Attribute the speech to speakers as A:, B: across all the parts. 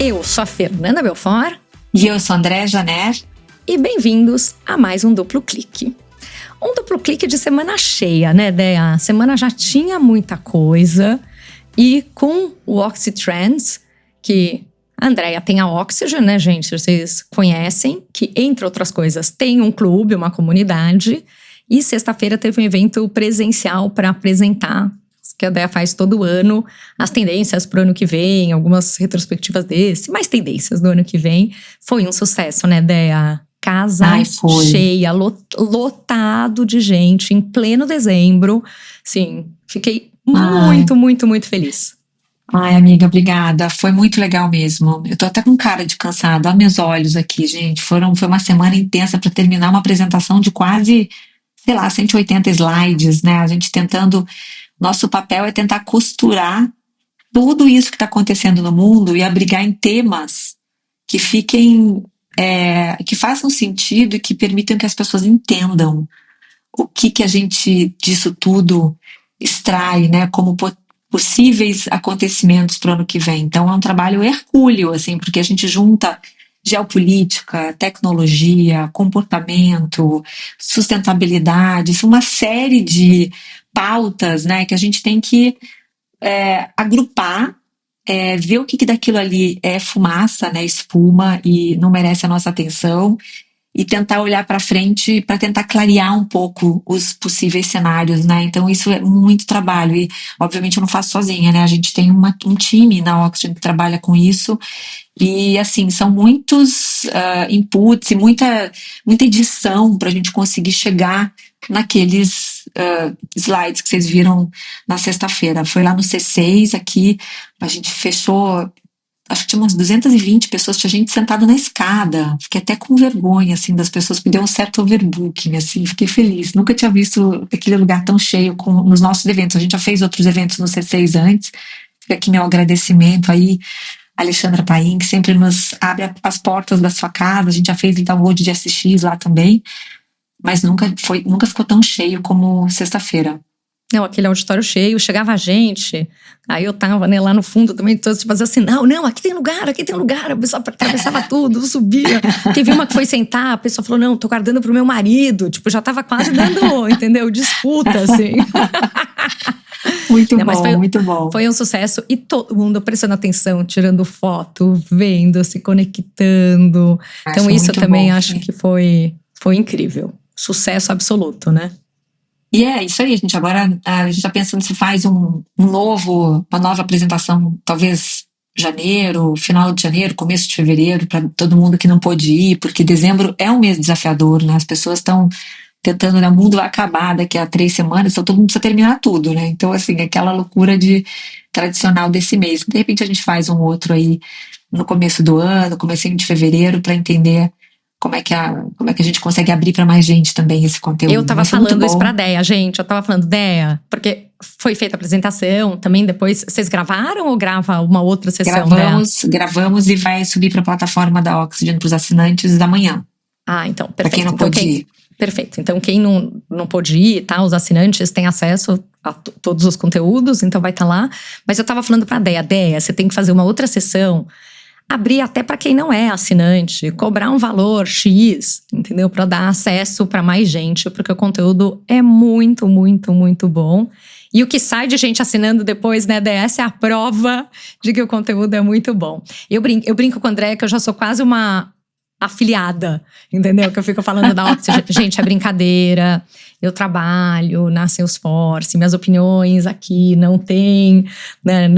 A: Eu sou a Fernanda Belfort.
B: E eu sou a Andréa Janer.
A: E bem-vindos a mais um Duplo Clique. Um duplo clique de semana cheia, né, Dea? A semana já tinha muita coisa. E com o Oxytrends, que a Andréa tem a Oxygen, né, gente? Vocês conhecem, que entre outras coisas tem um clube, uma comunidade. E sexta-feira teve um evento presencial para apresentar, que a Dea faz todo ano, as tendências para o ano que vem, algumas retrospectivas desse, mais tendências do ano que vem. Foi um sucesso, né, Dea? Casa cheia, lotado de gente, em pleno dezembro. Sim, fiquei muito feliz.
B: Ai, amiga, obrigada. Foi muito legal mesmo. Eu tô até com cara de cansada. Olha meus olhos aqui, gente. Foi uma semana intensa para terminar uma apresentação de quase, 180 slides, né? A gente tentando... Nosso papel é tentar costurar tudo isso que está acontecendo no mundo e abrigar em temas que fiquem... que façam sentido e que permitam que as pessoas entendam o que a gente disso tudo extrai, né, como possíveis acontecimentos para o ano que vem. Então é um trabalho hercúleo, assim, porque a gente junta geopolítica, tecnologia, comportamento, sustentabilidade, uma série de pautas, né, que a gente tem que agrupar, ver o que daquilo ali é fumaça, né, espuma e não merece a nossa atenção, e tentar olhar para frente para tentar clarear um pouco os possíveis cenários, né? Então isso é muito trabalho e obviamente eu não faço sozinha, né? A gente tem um time na Oxygen que trabalha com isso e assim, são muitos inputs e muita edição para a gente conseguir chegar naqueles slides que vocês viram na sexta-feira. Foi lá no C6 aqui, a gente fechou, acho que tinha umas 220 pessoas, tinha gente sentada na escada, fiquei até com vergonha, assim, das pessoas, me deu um certo overbooking, assim, fiquei feliz, nunca tinha visto aquele lugar tão cheio nos nossos eventos, a gente já fez outros eventos no C6 antes, fica aqui meu agradecimento aí, Alexandra Paim, que sempre nos abre as portas da sua casa, a gente já fez download de SX lá também, mas nunca ficou tão cheio como sexta-feira.
A: Não, aquele auditório cheio, chegava a gente, aí eu tava, né, lá no fundo também, todos fazendo assim, não, aqui tem lugar, a pessoa atravessava tudo, subia, teve uma que foi sentar, a pessoa falou, não, tô guardando pro meu marido, tipo, já tava quase dando, entendeu, disputa, assim.
B: Muito bom, muito bom.
A: Foi um sucesso e todo mundo prestando atenção, tirando foto, vendo, se conectando, então isso também bom, acho que foi incrível, sucesso absoluto, né?
B: E é isso aí, a gente tá pensando se faz uma nova apresentação, talvez final de janeiro, começo de fevereiro, para todo mundo que não pôde ir, porque dezembro é um mês desafiador, né? As pessoas estão tentando, né? O mundo vai acabar daqui a 3 semanas, então todo mundo precisa terminar tudo, né? Então, assim, aquela loucura tradicional desse mês. De repente a gente faz um outro aí no começo do ano, comecinho de fevereiro, para entender como é que a gente consegue abrir para mais gente também esse conteúdo.
A: Eu tava falando isso pra Dea, gente. Eu tava falando, Dea, porque foi feita a apresentação também. Depois, vocês gravaram ou grava uma outra sessão?
B: Gravamos e vai subir pra plataforma da Oxygen pros assinantes amanhã.
A: Ah, então, perfeito.
B: Pra quem não pôde ir.
A: Perfeito. Então, quem não pôde ir, tá? Os assinantes têm acesso a todos os conteúdos, então vai estar lá. Mas eu tava falando pra Dea, você tem que fazer uma outra sessão. Abrir até para quem não é assinante, cobrar um valor X, entendeu? Para dar acesso para mais gente, porque o conteúdo é muito bom. E o que sai de gente assinando depois, né, essa é a prova de que o conteúdo é muito bom. Eu brinco com a Andréa que eu já sou quase uma afiliada, entendeu? Que eu fico falando da Oxygen. Gente, é brincadeira. Eu trabalho na Salesforce, minhas opiniões aqui não tem, né,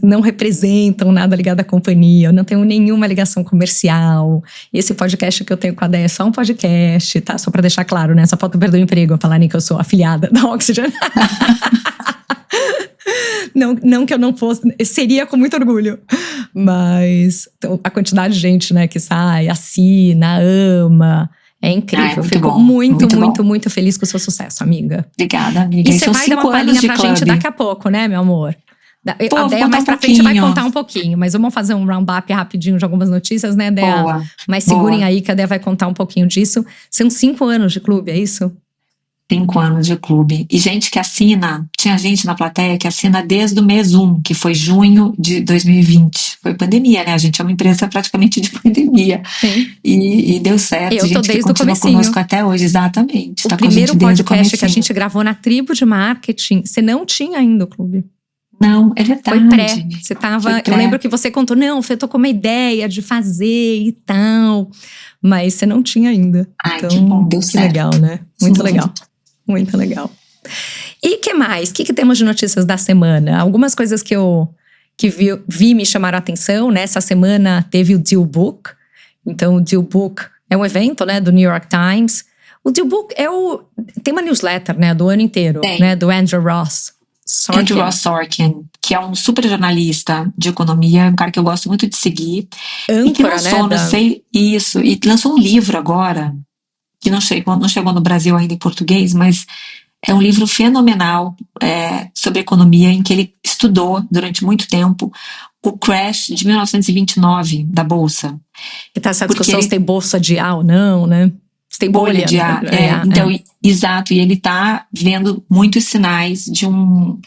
A: não representam nada ligado à companhia, eu não tenho nenhuma ligação comercial. Esse podcast que eu tenho com a Dea é só um podcast, tá? Só pra deixar claro, né? Só falta perder o emprego, eu falarem que eu sou afiliada da Oxygen. Não que eu não fosse, seria com muito orgulho. Mas então, a quantidade de gente, né, que sai, assina, ama, é incrível. Eu fico muito feliz com o seu sucesso, amiga.
B: Obrigada, amiga.
A: E você vai dar uma palhinha pra gente daqui a pouco, né, meu amor? A Dea mais pra frente vai contar um pouquinho, mas vamos fazer um round-up rapidinho de algumas notícias, né, Dea?
B: Boa.
A: Mas segurem aí que a Dea vai contar um pouquinho disso. São 5 anos de clube, é isso?
B: 5 anos de clube. E gente que assina, tinha gente na plateia que assina desde o mês 1, que foi junho de 2020. foi pandemia, né? A gente é uma empresa praticamente de pandemia.
A: Sim.
B: E deu certo,
A: Eu tô
B: gente que
A: desde o
B: continua
A: comecinho.
B: conosco até hoje, exatamente.
A: O
B: Tá com a gente
A: primeiro
B: desde o
A: podcast que a
B: comecinho.
A: gente gravou na tribo de marketing, você não tinha ainda o clube.
B: Não, é verdade.
A: Foi pré. Você tava.
B: Foi pré.
A: Eu lembro que você contou, não, Fê, eu tô com uma ideia de fazer e tal. Mas você não tinha ainda.
B: Ai,
A: então,
B: que bom, deu certo.
A: Que legal, né? Muito legal. Muito legal. E que mais? O que temos de notícias da semana? Algumas coisas que eu vi me chamaram a atenção, né? Essa semana teve o Dealbook. Então, o Dealbook é um evento, né, do New York Times. O Dealbook tem uma newsletter, né, do ano inteiro, né, do Andrew Ross Sorkin.
B: Andrew Ross Sorkin, que é um super jornalista de economia, um cara que eu gosto muito de seguir.
A: Âncora,
B: e que lançou,
A: né?
B: E lançou um livro agora, que não chegou no Brasil ainda em português, mas é um livro fenomenal sobre economia, em que ele estudou durante muito tempo o crash de 1929 da Bolsa.
A: E tá essa discussão se tem bolsa de A ou não, né? Se tem bolha
B: de A. Exato, e ele tá vendo muitos sinais de um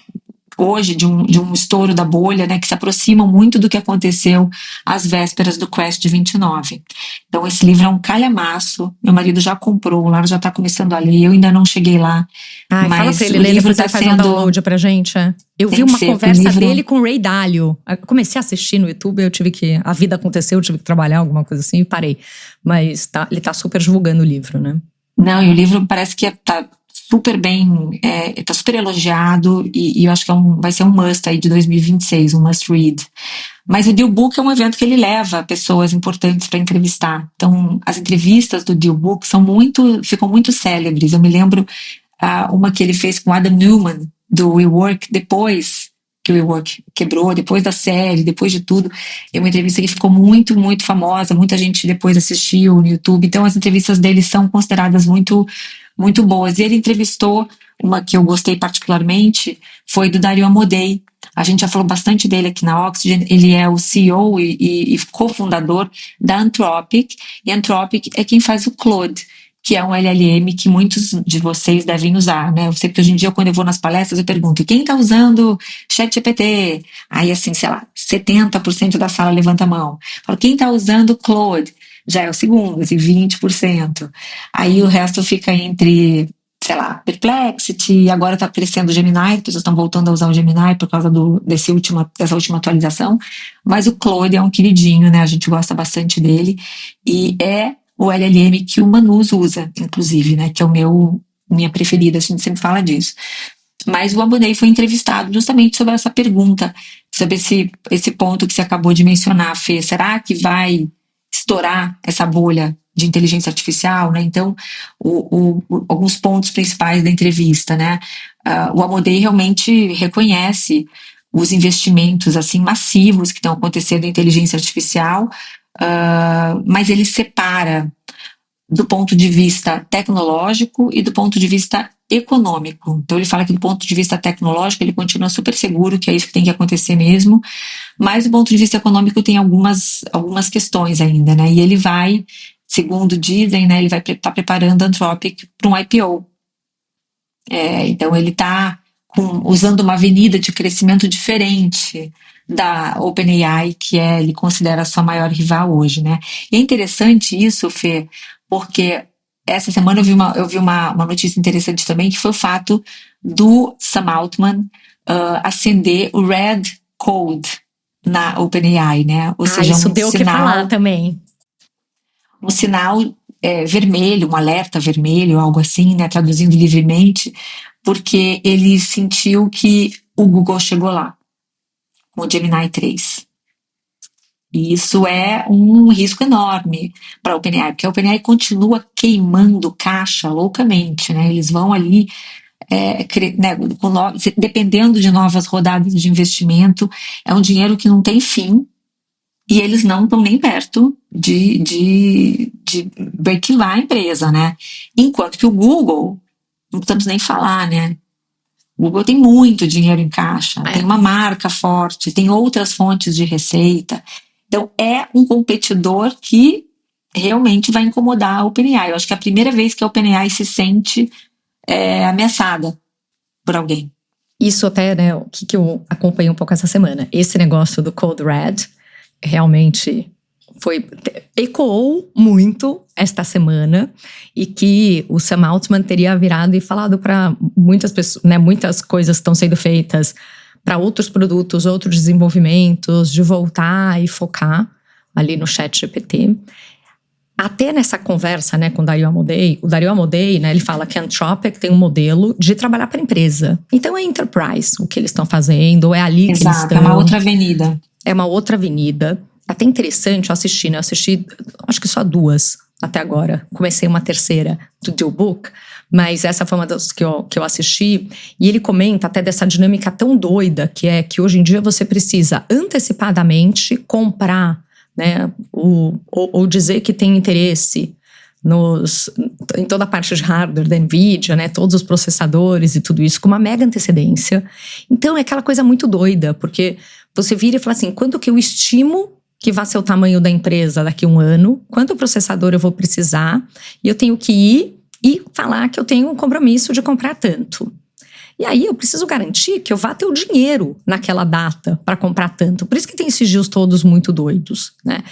B: estouro da bolha, né, que se aproximam muito do que aconteceu às vésperas do crash de 29. Então, esse livro é um calhamaço. Meu marido já comprou, o Lara já está começando a ler, eu ainda não cheguei lá.
A: Ai,
B: mas
A: fala pra ele ler, depois ele faz um download pra gente. Eu vi uma conversa dele com o Ray Dalio. Eu comecei a assistir no YouTube, a vida aconteceu, eu tive que trabalhar, alguma coisa assim, e parei. Mas ele tá super divulgando o livro, né?
B: Não, e o livro parece que tá super bem, tá super elogiado, e eu acho que vai ser um must aí de 2026, um must read. Mas o Dealbook é um evento que ele leva pessoas importantes para entrevistar. Então, as entrevistas do Dealbook ficam muito célebres. Eu me lembro uma que ele fez com Adam Newman, do WeWork, depois que o WeWork quebrou, depois da série, depois de tudo. É uma entrevista que ficou muito, muito famosa, muita gente depois assistiu no YouTube. Então, as entrevistas dele são consideradas muito, muito boas. E ele entrevistou, uma que eu gostei particularmente, foi do Dario Amodei. A gente já falou bastante dele aqui na Oxygen. Ele é o CEO e cofundador da Anthropic, e Anthropic é quem faz o Claude, que é um LLM que muitos de vocês devem usar, né? Eu sei que hoje em dia, quando eu vou nas palestras, eu pergunto, quem está usando ChatGPT? Aí, assim, sei lá, 70% da sala levanta a mão. Falo, quem está usando Claude? Já é o segundo, assim, 20%. Aí o resto fica entre, sei lá, Perplexity, agora está crescendo o Gemini, as pessoas estão voltando a usar o Gemini por causa dessa última atualização, mas o Claude é um queridinho, né? A gente gosta bastante dele, e é o LLM que o Manus usa, inclusive, né? Que é minha preferida, a gente sempre fala disso. Mas o Abonei foi entrevistado justamente sobre essa pergunta, sobre esse ponto que você acabou de mencionar, Fê. Será que vai estourar essa bolha de inteligência artificial, né? Então, alguns pontos principais da entrevista, né? O Amodei realmente reconhece os investimentos assim massivos que estão acontecendo em inteligência artificial, mas ele separa do ponto de vista tecnológico e do ponto de vista econômico. Então ele fala que do ponto de vista tecnológico ele continua super seguro que é isso que tem que acontecer mesmo, mas do ponto de vista econômico tem algumas questões ainda, né? E ele vai, segundo dizem, né, ele vai estar preparando a Anthropic para um IPO. Então ele está usando uma avenida de crescimento diferente da OpenAI, que ele considera a sua maior rival hoje, né? E é interessante isso, Fê, porque essa semana eu vi uma notícia interessante também, que foi o fato do Sam Altman acender o Red Code na OpenAI, né? Ou seja,
A: isso deu o que falar também.
B: Um sinal vermelho, um alerta vermelho, algo assim, né? Traduzindo livremente, porque ele sentiu que o Google chegou lá com o Gemini 3. E isso é um risco enorme para a OpenAI, porque a OpenAI continua queimando caixa loucamente, né? Eles vão ali, dependendo de novas rodadas de investimento, é um dinheiro que não tem fim, e eles não estão nem perto de breakivar a empresa, né? Enquanto que o Google, não precisamos nem falar, né? O Google tem muito dinheiro em caixa, tem uma marca forte, tem outras fontes de receita. Então, é um competidor que realmente vai incomodar a OpenAI. Eu acho que é a primeira vez que a OpenAI se sente ameaçada por alguém.
A: Isso até, né, o que eu acompanhei um pouco essa semana. Esse negócio do Code Red, realmente ecoou muito esta semana, e que o Sam Altman teria virado e falado para muitas pessoas, né, muitas coisas estão sendo feitas para outros produtos, outros desenvolvimentos, de voltar e focar ali no ChatGPT. Até nessa conversa, né, com o Dario Amodei, né, ele fala que a Anthropic tem um modelo de trabalhar para a empresa. Então é enterprise o que eles estão fazendo, é ali que eles estão.
B: É uma outra avenida.
A: É uma outra avenida. Até interessante, eu assisti acho que só 2 até agora. Comecei uma terceira do DealBook, mas essa foi uma das que eu assisti. E ele comenta até dessa dinâmica tão doida que é que hoje em dia você precisa antecipadamente comprar, né, ou dizer que tem interesse em toda a parte de hardware da NVIDIA, né, todos os processadores e tudo isso, com uma mega antecedência. Então é aquela coisa muito doida, porque você vira e fala assim, quanto que eu estimo que vai ser o tamanho da empresa daqui a 1 ano, quanto processador eu vou precisar, e eu tenho que ir e falar que eu tenho um compromisso de comprar tanto. E aí eu preciso garantir que eu vá ter o dinheiro naquela data para comprar tanto. Por isso que tem esses dias todos muito doidos, né?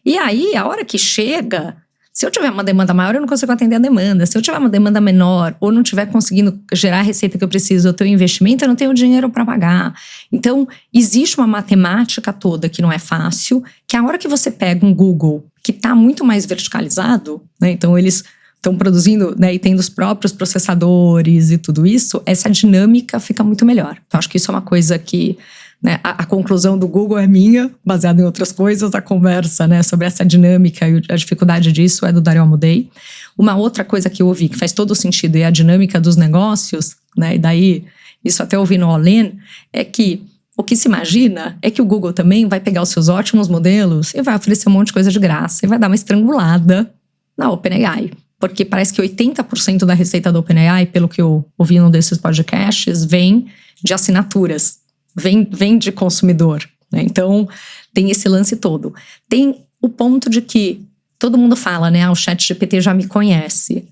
A: E aí, a hora que chega, se eu tiver uma demanda maior, eu não consigo atender a demanda. Se eu tiver uma demanda menor ou não estiver conseguindo gerar a receita que eu preciso, eu tenho investimento, eu não tenho dinheiro para pagar. Então, existe uma matemática toda que não é fácil, que a hora que você pega um Google que está muito mais verticalizado, né? Então eles estão produzindo, né, e tendo os próprios processadores e tudo isso, essa dinâmica fica muito melhor. Então, acho que isso é uma coisa que, né, a conclusão do Google é minha, baseada em outras coisas, a conversa, né, sobre essa dinâmica e a dificuldade disso é do Dario Amodei. Uma outra coisa que eu ouvi, que faz todo sentido, é a dinâmica dos negócios, né, e daí, isso até ouvi no All In, é que o que se imagina é que o Google também vai pegar os seus ótimos modelos e vai oferecer um monte de coisa de graça e vai dar uma estrangulada na OpenAI. Porque parece que 80% da receita da OpenAI, pelo que eu ouvi num desses podcasts, vem de assinaturas, vem de consumidor, né? Então, tem esse lance todo. Tem o ponto de que todo mundo fala, né? O ChatGPT já me conhece.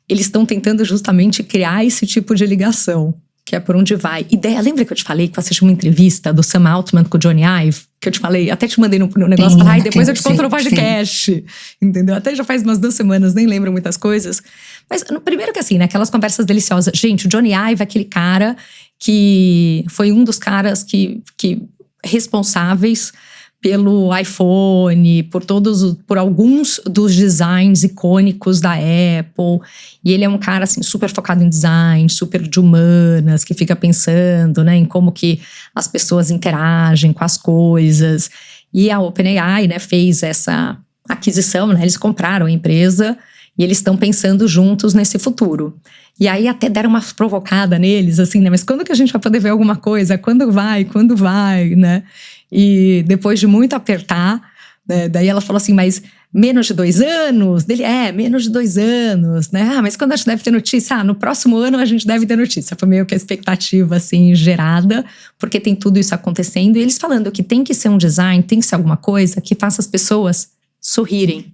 A: Eles estão tentando justamente criar esse tipo de ligação, que é por onde vai. Ideia, lembra que eu te falei que eu assisti uma entrevista do Sam Altman com o Johnny Ive? Que eu te falei, até te mandei no negócio, e depois eu te conto no podcast, entendeu? Até já faz umas 2 semanas, nem lembro muitas coisas. Mas primeiro que assim, né, aquelas conversas deliciosas. Gente, o Johnny Ive é aquele cara que foi um dos caras que responsáveis pelo iPhone, por alguns dos designs icônicos da Apple. E ele é um cara assim, super focado em design, super de humanas, que fica pensando, né, em como que as pessoas interagem com as coisas. E a OpenAI, né, fez essa aquisição, né, eles compraram a empresa e eles estão pensando juntos nesse futuro. E aí até deram uma provocada neles, assim, né, mas quando que a gente vai poder ver alguma coisa? Quando vai, né? E depois de muito apertar, né, daí ela falou assim, mas menos de 2 anos? Menos de 2 anos, né? Mas quando a gente deve ter notícia? No próximo ano a gente deve ter notícia. Foi meio que a expectativa, assim, gerada, porque tem tudo isso acontecendo. E eles falando que tem que ser um design, tem que ser alguma coisa que faça as pessoas sorrirem,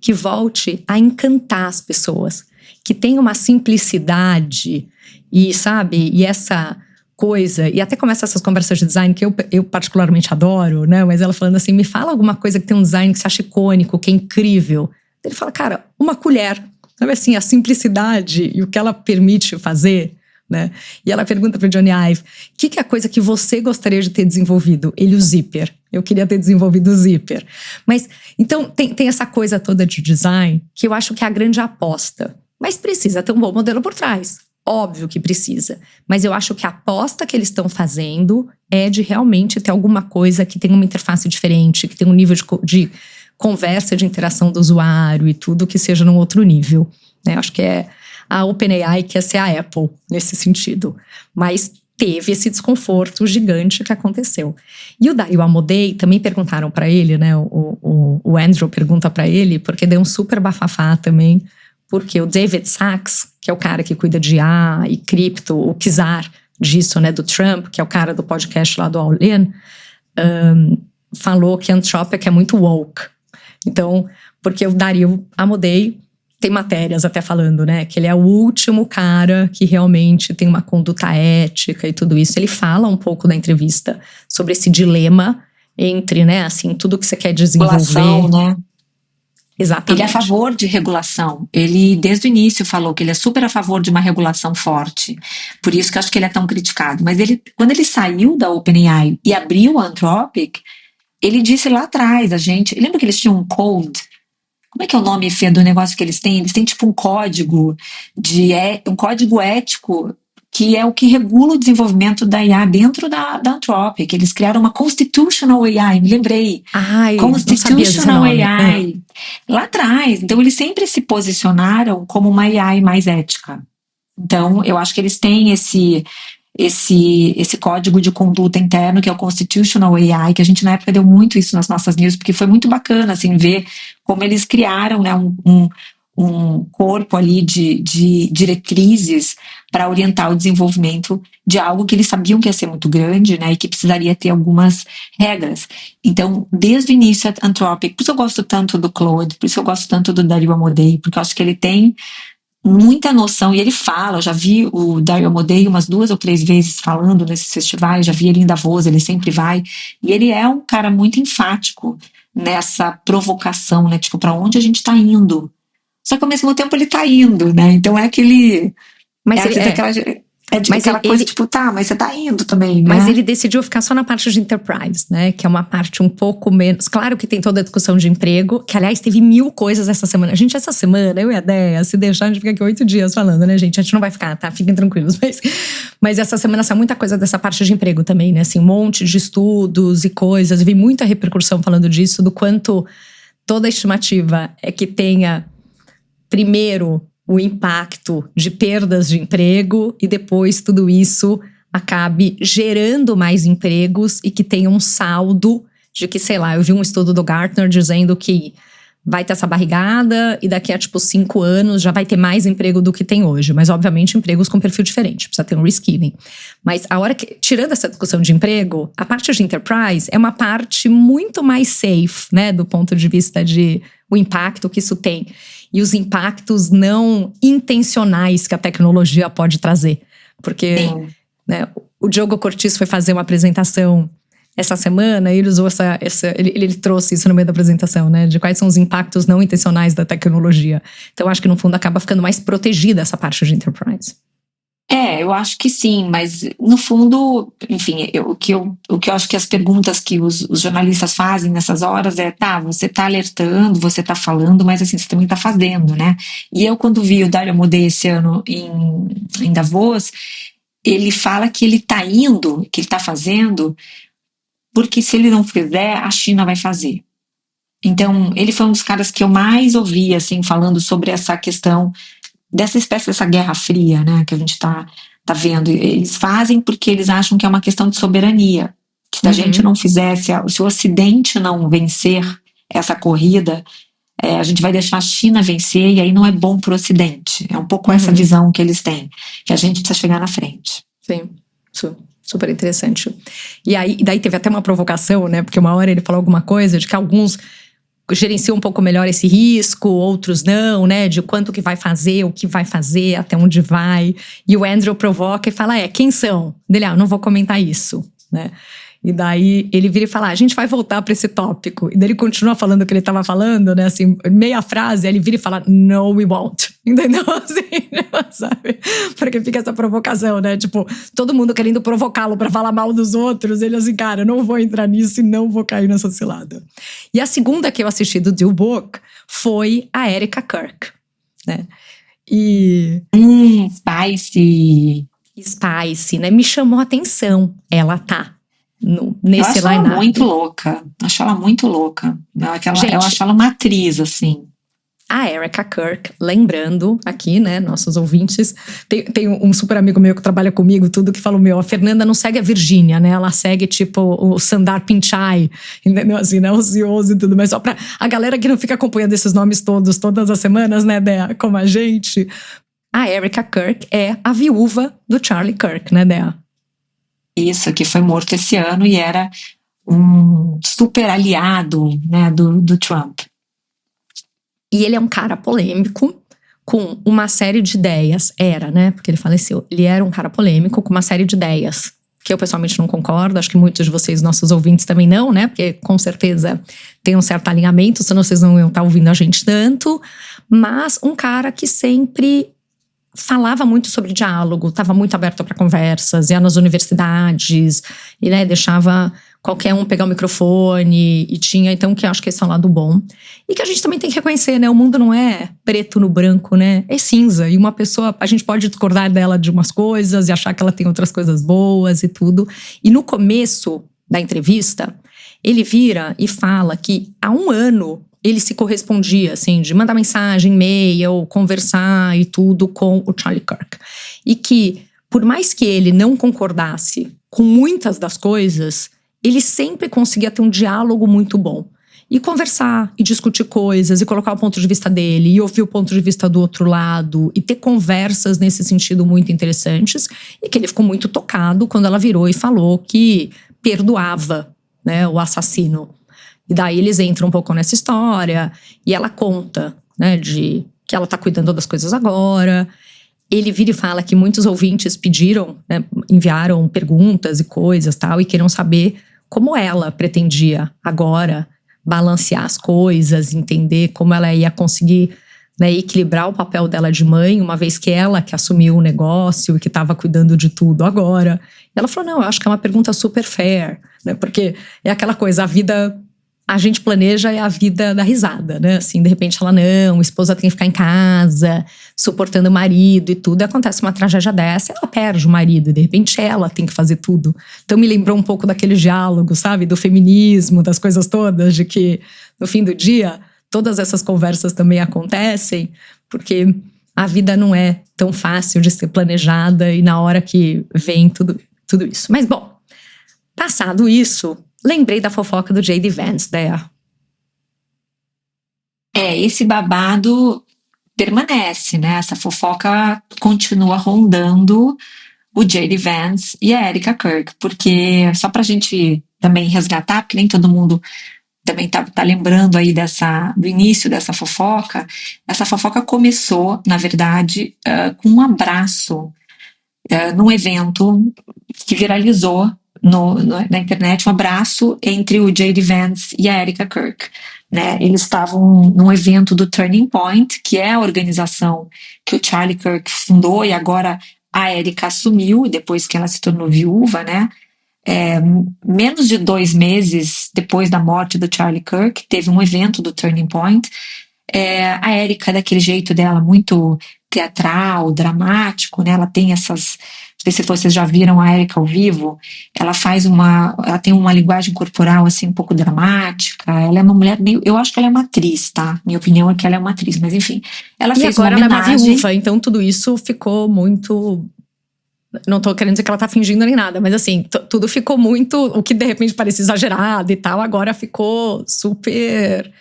A: que volte a encantar as pessoas, que tenha uma simplicidade e, sabe, e essa coisa, e até começa essas conversas de design que eu particularmente adoro, né? Mas ela falando assim, me fala alguma coisa que tem um design que você acha icônico, que é incrível. Ele fala, cara, uma colher, sabe assim, a simplicidade e o que ela permite fazer, né? E ela pergunta para Johnny Ive, o que é a coisa que você gostaria de ter desenvolvido? Ele, o zíper. Eu queria ter desenvolvido o zíper. Mas, então, tem essa coisa toda de design que eu acho que é a grande aposta. Mas precisa ter um bom modelo por trás. Óbvio que precisa, mas eu acho que a aposta que eles estão fazendo é de realmente ter alguma coisa que tenha uma interface diferente, que tenha um nível de conversa, de interação do usuário e tudo que seja num outro nível, né? Acho que é a OpenAI que quer ser a Apple nesse sentido, mas teve esse desconforto gigante que aconteceu. E o Dario Amodei, também perguntaram para ele, né? O Andrew pergunta para ele, porque deu um super bafafá também, porque o David Sachs, que é o cara que cuida de IA e cripto, o czar disso, né, do Trump, que é o cara do podcast lá do All In, falou que a Anthropic é muito woke. Então, porque o Dario Amodei tem matérias até falando, né, que ele é o último cara que realmente tem uma conduta ética e tudo isso. Ele fala um pouco da entrevista sobre esse dilema entre, né, assim, tudo que você quer desenvolver.
B: Regulação, né?
A: Exatamente.
B: Ele é a favor de regulação. Ele, desde o início, falou que ele é super a favor de uma regulação forte. Por isso que eu acho que ele é tão criticado. Mas ele, quando ele saiu da OpenAI e abriu a Anthropic, ele disse lá atrás, lembra que eles tinham um code? Como é que é o nome, Fê, do negócio que eles têm? Eles têm tipo um código um código ético que é o que regula o desenvolvimento da IA dentro da Anthropic. Eles criaram uma Constitutional AI, me lembrei. Constitutional AI. Lá atrás. Então, eles sempre se posicionaram como uma AI mais ética. Então, eu acho que eles têm esse código de conduta interno, que é o Constitutional AI, que a gente na época deu muito isso nas nossas news, porque foi muito bacana, assim, ver como eles criaram, né, um corpo ali de diretrizes para orientar o desenvolvimento de algo que eles sabiam que ia ser muito grande, né, e que precisaria ter algumas regras. Então, desde o início, a Anthropic, por isso eu gosto tanto do Claude, por isso eu gosto tanto do Dario Amodei, porque eu acho que ele tem muita noção, e ele fala, eu já vi o Dario Amodei umas 2 ou 3 vezes falando nesses festivais, já vi ele em Davos, ele sempre vai, e ele é um cara muito enfático nessa provocação, né, tipo, para onde a gente está indo? Só que ao mesmo tempo ele tá indo, né? Então é aquele.
A: Mas
B: aquela coisa tipo, tá, mas você tá indo também, né?
A: Mas ele decidiu ficar só na parte de enterprise, né? Que é uma parte um pouco menos. Claro que tem toda a discussão de emprego, que aliás teve 1000 coisas essa semana. Gente, essa semana, eu e a Déia, se deixar, a gente fica aqui 8 dias falando, né, gente? A gente não vai ficar, tá? Fiquem tranquilos. Mas essa semana saiu muita coisa dessa parte de emprego também, né? Assim, um monte de estudos e coisas. Vi muita repercussão falando disso, do quanto toda a estimativa é que tenha. Primeiro, o impacto de perdas de emprego e depois tudo isso acabe gerando mais empregos e que tenha um saldo de que, sei lá, eu vi um estudo do Gartner dizendo que vai ter essa barrigada e daqui a, 5 anos já vai ter mais emprego do que tem hoje. Mas, obviamente, empregos com perfil diferente. Precisa ter um reskilling. Mas a hora que, tirando essa discussão de emprego, a parte de enterprise é uma parte muito mais safe, né? Do ponto de vista de o impacto que isso tem. E os impactos não intencionais que a tecnologia pode trazer. Porque, né, o Diogo Cortis foi fazer uma apresentação essa semana, ele usou ele trouxe isso no meio da apresentação, né? De quais são os impactos não intencionais da tecnologia. Então, acho que no fundo acaba ficando mais protegida essa parte de enterprise.
B: Eu acho que sim, mas no fundo, enfim, o que eu acho que as perguntas que os jornalistas fazem nessas horas é, tá, você tá alertando, você tá falando, mas assim, você também tá fazendo, né? E eu, quando vi o Dario Amodei esse ano em Davos, ele fala que ele tá indo, que ele tá fazendo, porque se ele não fizer, a China vai fazer. Então, ele foi um dos caras que eu mais ouvi, assim, falando sobre essa questão dessa espécie dessa guerra fria, né, que a gente tá vendo. Eles fazem porque eles acham que é uma questão de soberania, que se a gente não fizesse, se o Ocidente não vencer essa corrida, a gente vai deixar a China vencer e aí não é bom pro Ocidente. É um pouco essa visão que eles têm, que a gente precisa chegar na frente.
A: Sim, super interessante. E daí teve até uma provocação, né, porque uma hora ele falou alguma coisa de que alguns gerenciam um pouco melhor esse risco, outros não, né? De quanto que vai fazer, o que vai fazer, até onde vai. E o Andrew provoca e fala, quem são? Dele, não vou comentar isso, né? E daí ele vira e fala, a gente vai voltar para esse tópico. E daí ele continua falando o que ele estava falando, né? Assim, meia frase, aí ele vira e fala, no, we won't. Entendeu? Assim, sabe? Porque fica essa provocação, né? Tipo, todo mundo querendo provocá-lo para falar mal dos outros. Ele assim, cara, eu não vou entrar nisso e não vou cair nessa cilada. E a segunda que eu assisti do Deal Book foi a Erica Kirk, né? E... Spicy, né? Me chamou a atenção. Ela tá nesse line-up.
B: Eu acho ela muito louca. Eu acho ela uma atriz, assim.
A: A Erica Kirk, lembrando aqui, né, nossos ouvintes, tem um super amigo meu que trabalha comigo, tudo, que falou, a Fernanda não segue a Virgínia, né, ela segue, tipo, o Sundar Pichai, entendeu, assim, né, os CEOs e tudo, mas só pra a galera que não fica acompanhando esses nomes todas as semanas, né, Dea, como a gente, a Erica Kirk é a viúva do Charlie Kirk, né, Dea?
B: Isso, que foi morto esse ano e era um super aliado, né, do Trump.
A: E ele é um cara polêmico, com uma série de ideias. Era, né? Porque ele faleceu. Ele era um cara polêmico com uma série de ideias que eu pessoalmente não concordo, acho que muitos de vocês, nossos ouvintes, também não, né? Porque com certeza tem um certo alinhamento, senão vocês não iam estar ouvindo a gente tanto. Mas um cara que sempre falava muito sobre diálogo, estava muito aberto para conversas, ia nas universidades, e né, deixava qualquer um pegar o microfone, e tinha, então, que eu acho que esse é um lado bom. E que a gente também tem que reconhecer, né? O mundo não é preto no branco, né? É cinza. E uma pessoa, a gente pode discordar dela de umas coisas e achar que ela tem outras coisas boas e tudo. E no começo da entrevista, ele vira e fala que há um ano ele se correspondia, assim, de mandar mensagem, e-mail, conversar e tudo com o Charlie Kirk. E que, por mais que ele não concordasse com muitas das coisas, ele sempre conseguia ter um diálogo muito bom. E conversar, e discutir coisas, e colocar o ponto de vista dele, e ouvir o ponto de vista do outro lado, e ter conversas nesse sentido muito interessantes. E que ele ficou muito tocado quando ela virou e falou que perdoava, né, o assassino. E daí eles entram um pouco nessa história, e ela conta, né, de que ela tá cuidando das coisas agora. Ele vira e fala que muitos ouvintes pediram, né, enviaram perguntas e coisas tal, e queriam saber como ela pretendia agora balancear as coisas, entender como ela ia conseguir, né, equilibrar o papel dela de mãe, uma vez que ela que assumiu o negócio e que estava cuidando de tudo agora. E ela falou, não, eu acho que é uma pergunta super fair, né, porque é aquela coisa, a vida... A gente planeja a vida da risada, né? Assim, de repente ela não, a esposa tem que ficar em casa, suportando o marido e tudo. E acontece uma tragédia dessa, ela perde o marido, e de repente ela tem que fazer tudo. Então me lembrou um pouco daquele diálogo, sabe? Do feminismo, das coisas todas, de que no fim do dia, todas essas conversas também acontecem, porque a vida não é tão fácil de ser planejada e na hora que vem tudo isso. Mas bom, passado isso... Lembrei da fofoca do J.D. Vance, Dea.
B: Esse babado permanece, né? Essa fofoca continua rondando o J.D. Vance e a Erika Kirk, porque só pra gente também resgatar, porque nem todo mundo também tá lembrando aí do início dessa fofoca. Essa fofoca começou, na verdade, com um abraço num evento que viralizou na internet, um abraço entre o J.D. Vance e a Erika Kirk. Né? Eles estavam num evento do Turning Point, que é a organização que o Charlie Kirk fundou e agora a Erika assumiu, depois que ela se tornou viúva, né? Menos de 2 meses depois da morte do Charlie Kirk, teve um evento do Turning Point. A Erika, daquele jeito dela, muito teatral, dramático, né? Ela tem essas... Não sei se vocês já viram a Erika ao vivo, ela tem uma linguagem corporal assim um pouco dramática, ela é uma mulher meio, eu acho que ela é uma atriz, tá? Minha opinião é que ela é uma atriz, mas enfim, ela fez uma homenagem. E agora ela é uma
A: viúva, então tudo isso ficou muito... Não tô querendo dizer que ela tá fingindo nem nada, mas assim, tudo ficou muito... O que de repente parecia exagerado e tal, agora ficou super...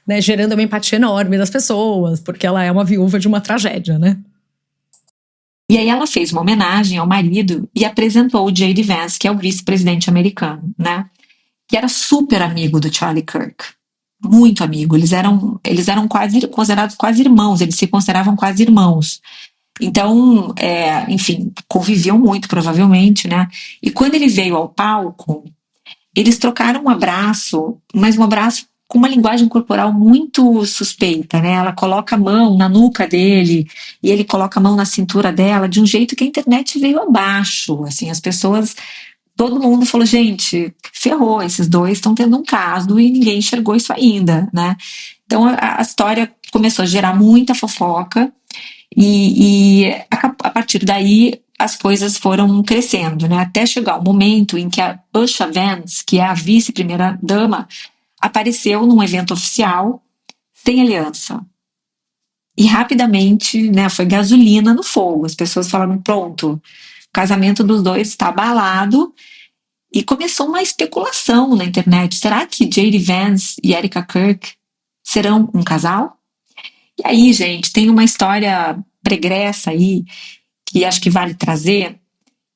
A: Né, gerando uma empatia enorme das pessoas, porque ela é uma viúva de uma tragédia, né?
B: E aí ela fez uma homenagem ao marido e apresentou o J.D. Vance, que é o vice-presidente americano, né? Que era super amigo do Charlie Kirk. Muito amigo. Eles eram considerados quase irmãos, eles se consideravam quase irmãos. Então, enfim, conviviam muito, provavelmente, né? E quando ele veio ao palco, eles trocaram um abraço, mas um abraço com uma linguagem corporal muito suspeita, né? Ela coloca a mão na nuca dele e ele coloca a mão na cintura dela de um jeito que a internet veio abaixo, assim, as pessoas, todo mundo falou, gente, ferrou, esses dois estão tendo um caso e ninguém enxergou isso ainda, né? Então a história começou a gerar muita fofoca e a partir daí as coisas foram crescendo, né? Até chegar o momento em que a Usha Vance, que é a vice-primeira-dama, apareceu num evento oficial sem aliança. E rapidamente, né, foi gasolina no fogo. As pessoas falaram, pronto, o casamento dos dois está abalado. E começou uma especulação na internet. Será que J.D. Vance e Erika Kirk serão um casal? E aí, gente, tem uma história pregressa aí, que acho que vale trazer,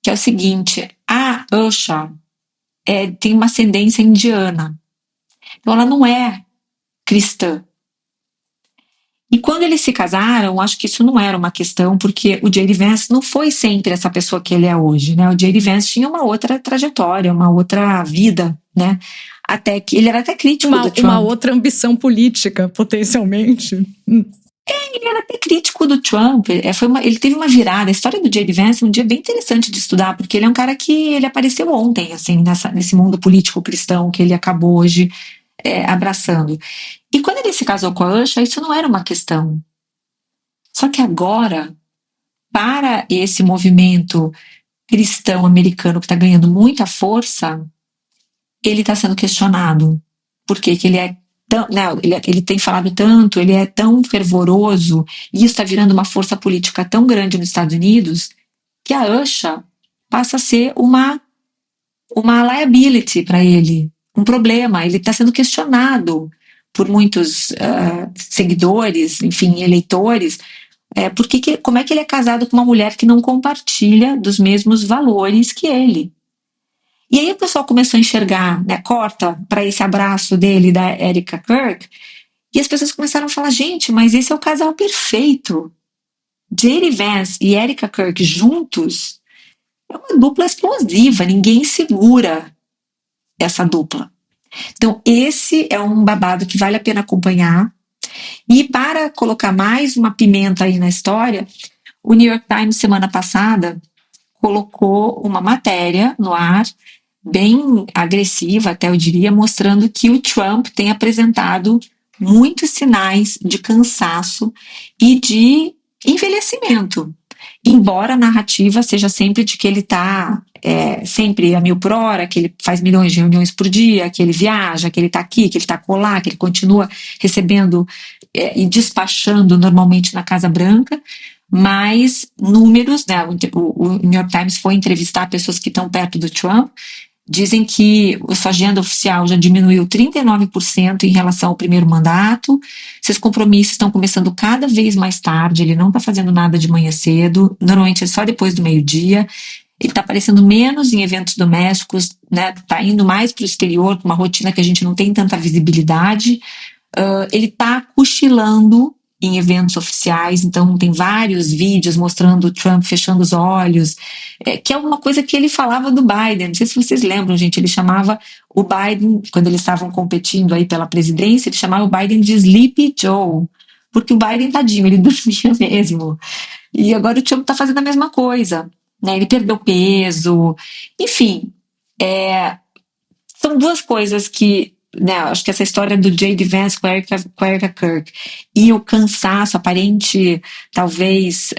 B: que é o seguinte, a Usha tem uma ascendência indiana. Então ela não é cristã. E quando eles se casaram, acho que isso não era uma questão, porque o J.D. Vance não foi sempre essa pessoa que ele é hoje, né? O J.D. Vance tinha uma outra trajetória, uma outra vida, né? Até que ele era até crítico do Trump.
A: Uma outra ambição política, potencialmente.
B: Ele era até crítico do Trump. Ele teve uma virada. A história do J.D. Vance é um dia bem interessante de estudar, porque ele é um cara que ele apareceu ontem, assim, nesse mundo político cristão que ele acabou hoje abraçando. E quando ele se casou com a Usha, isso não era uma questão. Só que agora, para esse movimento cristão americano que está ganhando muita força, ele está sendo questionado. Por que ele é tão, né, ele tem falado tanto, ele é tão fervoroso, e isso está virando uma força política tão grande nos Estados Unidos, que a Usha passa a ser uma liability para ele, um problema. Ele está sendo questionado por muitos seguidores, enfim, eleitores, como é que ele é casado com uma mulher que não compartilha dos mesmos valores que ele. E aí o pessoal começou a enxergar, né, corta para esse abraço dele da Erika Kirk, e as pessoas começaram a falar, gente, mas esse é o casal perfeito. J.D. Vance e Erika Kirk juntos é uma dupla explosiva, ninguém segura essa dupla. Então esse é um babado que vale a pena acompanhar. E para colocar mais uma pimenta aí na história, o New York Times semana passada colocou uma matéria no ar, bem agressiva até eu diria, mostrando que o Trump tem apresentado muitos sinais de cansaço e de envelhecimento, embora a narrativa seja sempre de que ele está sempre a 1000 por hora, que ele faz milhões de reuniões por dia, que ele viaja, que ele está aqui, que ele está acolá, que ele continua recebendo e despachando normalmente na Casa Branca, mas números, né, o New York Times foi entrevistar pessoas que estão perto do Trump, dizem que a sua agenda oficial já diminuiu 39% em relação ao primeiro mandato, seus compromissos estão começando cada vez mais tarde, ele não está fazendo nada de manhã cedo, normalmente é só depois do meio-dia, ele está aparecendo menos em eventos domésticos, né, está indo mais para o exterior, com uma rotina que a gente não tem tanta visibilidade, ele está cochilando em eventos oficiais, então tem vários vídeos mostrando o Trump fechando os olhos, que é uma coisa que ele falava do Biden, não sei se vocês lembram, gente, ele chamava o Biden, quando eles estavam competindo aí pela presidência, ele chamava o Biden de Sleepy Joe, porque o Biden, tadinho, ele dormia mesmo, e agora o Trump está fazendo a mesma coisa, né? Ele perdeu peso, enfim, são duas coisas que, né, acho que essa história do J.D. Vance com a Erika Kirk e o cansaço aparente, talvez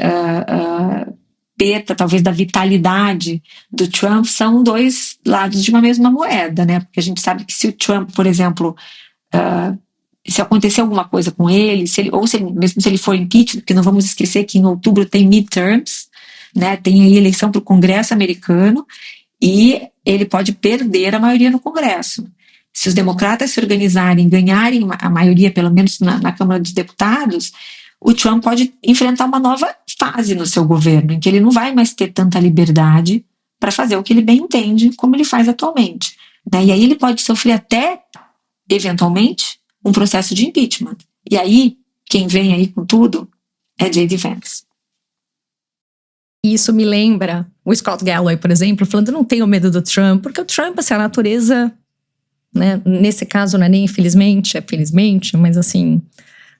B: perda, talvez da vitalidade do Trump, são dois lados de uma mesma moeda, né? Porque a gente sabe que se o Trump, por exemplo, se acontecer alguma coisa com ele, mesmo se ele for impeachment, porque não vamos esquecer que em outubro tem midterms, né? Tem aí eleição para o Congresso americano e ele pode perder a maioria no Congresso. Se os democratas se organizarem, ganharem a maioria, pelo menos na Câmara dos Deputados, o Trump pode enfrentar uma nova fase no seu governo, em que ele não vai mais ter tanta liberdade para fazer o que ele bem entende, como ele faz atualmente, né? E aí ele pode sofrer até, eventualmente, um processo de impeachment. E aí, quem vem aí com tudo é J.D. Vance.
A: Isso me lembra o Scott Galloway, por exemplo, falando: eu não tenho medo do Trump, porque o Trump, assim, a natureza, né, nesse caso não é nem infelizmente, é felizmente, mas assim,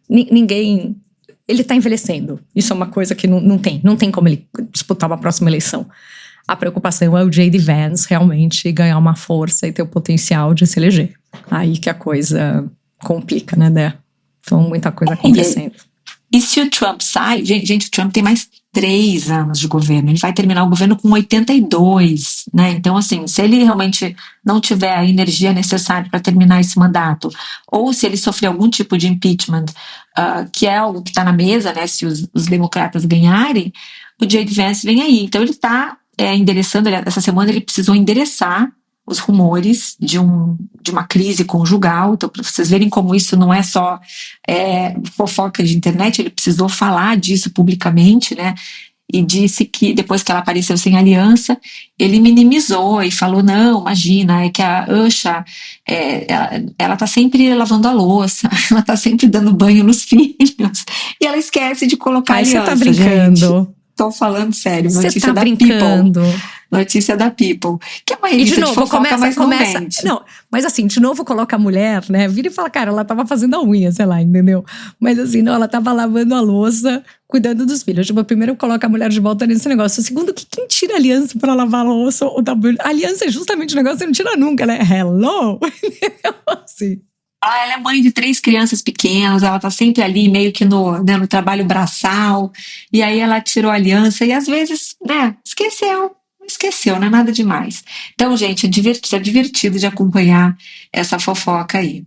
A: ninguém, ele tá envelhecendo, isso é uma coisa que não tem como ele disputar uma próxima eleição. A preocupação é o J.D. Vance realmente ganhar uma força e ter o potencial de se eleger, aí que a coisa complica, né, Dé? Então muita coisa acontecendo.
B: E se o Trump sai, gente, o Trump tem mais 3 anos de governo, ele vai terminar o governo com 82, né? Então, assim, se ele realmente não tiver a energia necessária para terminar esse mandato, ou se ele sofrer algum tipo de impeachment, que é algo que está na mesa, né? Se os democratas ganharem, o J.D. Vance vem aí. Então, ele está endereçando, essa semana ele precisou endereçar os rumores de uma crise conjugal, então para vocês verem como isso não é só fofoca de internet, ele precisou falar disso publicamente, né? e disse que depois que ela apareceu sem aliança, ele minimizou e falou, não, imagina, é que a Usha, ela tá sempre lavando a louça, ela tá sempre dando banho nos filhos, e ela esquece de colocar
A: Ai, você tá
B: aliança, gente.
A: brincando.
B: Tô falando sério,
A: Você
B: notícia
A: tá
B: da People.
A: brincando.
B: Notícia da People. Que é uma
A: E de
B: revista de
A: novo,
B: fofoca, mas não
A: começa.
B: mente.
A: Não, mas assim, de novo coloca a mulher, né? Vira e fala, cara, ela tava fazendo a unha, sei lá, entendeu? Mas assim, não, ela tava lavando a louça, cuidando dos filhos. Tipo, primeiro coloca a mulher de volta nesse negócio. Segundo, que quem tira aliança pra lavar a louça ou dar banho? Aliança é justamente um negócio que você não tira nunca, né? Hello? assim.
B: Ela é mãe de 3 crianças pequenas, ela tá sempre ali meio que no trabalho braçal, e aí ela tirou a aliança e às vezes, né, esqueceu, não é nada demais. Então, gente, é divertido de acompanhar essa fofoca aí.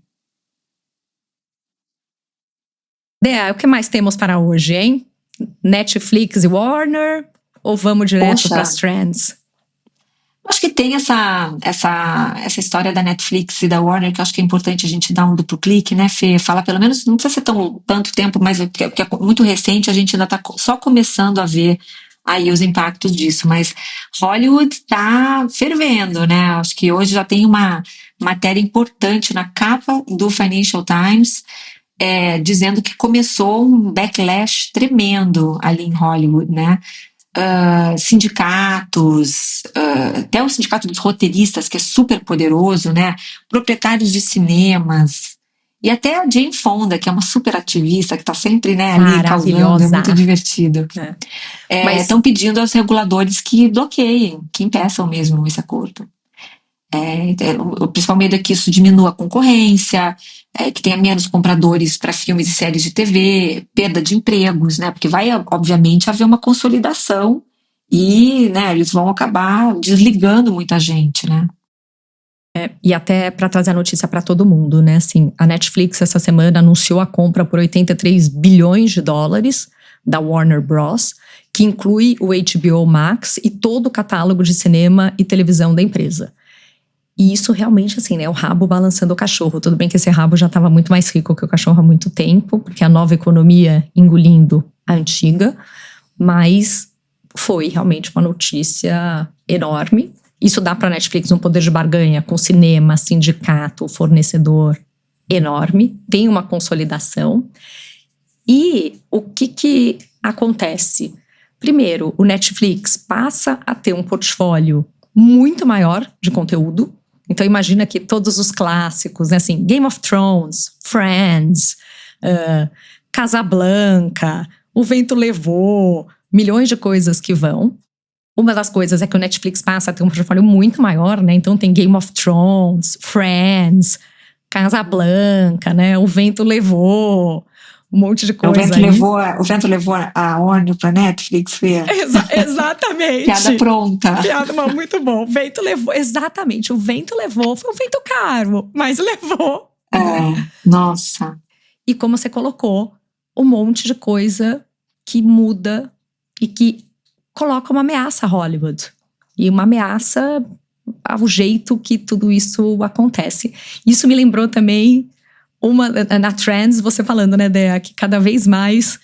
A: Dea, o que mais temos para hoje, hein? Netflix e Warner? Ou vamos direto para as trends?
B: Acho que tem essa história da Netflix e da Warner, que eu acho que é importante a gente dar um duplo clique, né, Fê? Falar pelo menos, não precisa ser tanto tempo, mas que é muito recente, a gente ainda está só começando a ver aí os impactos disso. Mas Hollywood está fervendo, né? Acho que hoje já tem uma matéria importante na capa do Financial Times, dizendo que começou um backlash tremendo ali em Hollywood, né? Sindicatos, até o sindicato dos roteiristas, que é super poderoso, né? Proprietários de cinemas, e até a Jane Fonda, que é uma super ativista, que está sempre, né, ali causando, é muito divertido. Estão pedindo aos reguladores que bloqueiem, que impeçam mesmo esse acordo. O principal medo é que isso diminua a concorrência, que tenha menos compradores para filmes e séries de TV, perda de empregos, né? Porque vai, obviamente, haver uma consolidação e, né, eles vão acabar desligando muita gente, né?
A: E até para trazer a notícia para todo mundo, né? Assim, a Netflix essa semana anunciou a compra por 83 bilhões de dólares da Warner Bros., que inclui o HBO Max e todo o catálogo de cinema e televisão da empresa. E isso realmente, assim, né, o rabo balançando o cachorro. Tudo bem que esse rabo já estava muito mais rico que o cachorro há muito tempo, porque a nova economia engolindo a antiga, mas foi realmente uma notícia enorme. Isso dá para a Netflix um poder de barganha com cinema, sindicato, fornecedor enorme. Tem uma consolidação. E o que acontece? Primeiro, o Netflix passa a ter um portfólio muito maior de conteúdo. Então imagina que todos os clássicos, né, assim, Game of Thrones, Friends, Casablanca, O Vento Levou, milhões de coisas que vão. Uma das coisas é que o Netflix passa a ter um portfólio muito maior, né? Então tem Game of Thrones, Friends, Casablanca, né? O Vento Levou, um monte de coisa.
B: O vento levou a Warner para Netflix, Fê.
A: Exatamente.
B: Piada pronta.
A: Piada, muito bom. O vento levou, exatamente. O vento levou, foi um vento caro, mas levou.
B: Nossa.
A: E como você colocou, um monte de coisa que muda e que coloca uma ameaça a Hollywood. E uma ameaça ao jeito que tudo isso acontece. Isso me lembrou também na Trends, você falando, né, Dea, que cada vez mais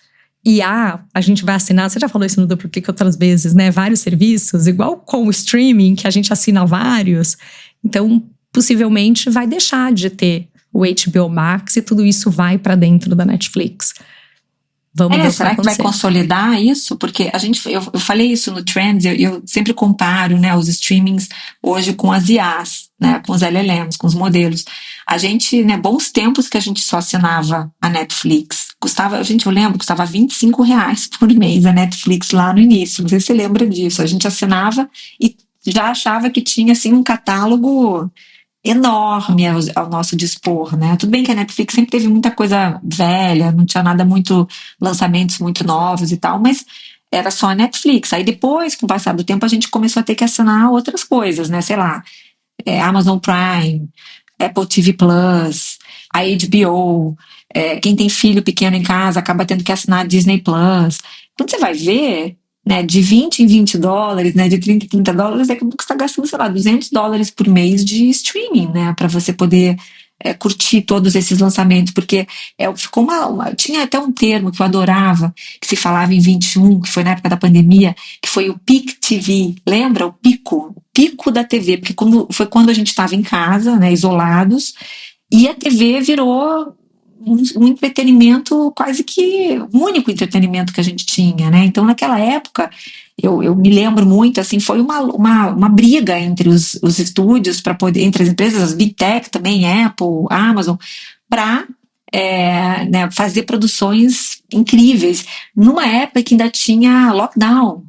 A: a gente vai assinar, você já falou isso no Duplo Clique outras vezes, né, vários serviços, igual com o streaming, que a gente assina vários, então possivelmente vai deixar de ter o HBO Max e tudo isso vai para dentro da Netflix. Vamos ver
B: será que vai consolidar isso? Porque eu falei isso no Trends, eu sempre comparo, né, os streamings hoje com as IAs, né, com os LLMs, com os modelos. A gente, né, bons tempos que a gente só assinava a Netflix. Eu lembro, custava R$25 por mês a Netflix lá no início. Não sei se você lembra disso. A gente assinava e já achava que tinha, assim, um catálogo enorme ao nosso dispor, né? Tudo bem que a Netflix sempre teve muita coisa velha, não tinha lançamentos muito novos e tal, mas era só a Netflix. Aí depois, com o passar do tempo, a gente começou a ter que assinar outras coisas, né? Sei lá, Amazon Prime, Apple TV Plus, a HBO, quem tem filho pequeno em casa acaba tendo que assinar a Disney Plus. Quando você vai ver, né, de 20 em 20 dólares, né, de 30 em 30 dólares, é que você está gastando, sei lá, $200 por mês de streaming, né, para você poder curtir todos esses lançamentos, porque ficou tinha até um termo que eu adorava, que se falava em 21, que foi na época da pandemia, que foi o Peak TV, lembra? O pico da TV, porque foi quando a gente estava em casa, né, isolados, e a TV virou um entretenimento quase que o único entretenimento que a gente tinha, né? Então, naquela época, eu me lembro muito, assim, foi uma briga entre os estúdios para poder, entre as empresas, as Big Tech também, Apple, Amazon, para né, fazer produções incríveis, numa época que ainda tinha lockdown.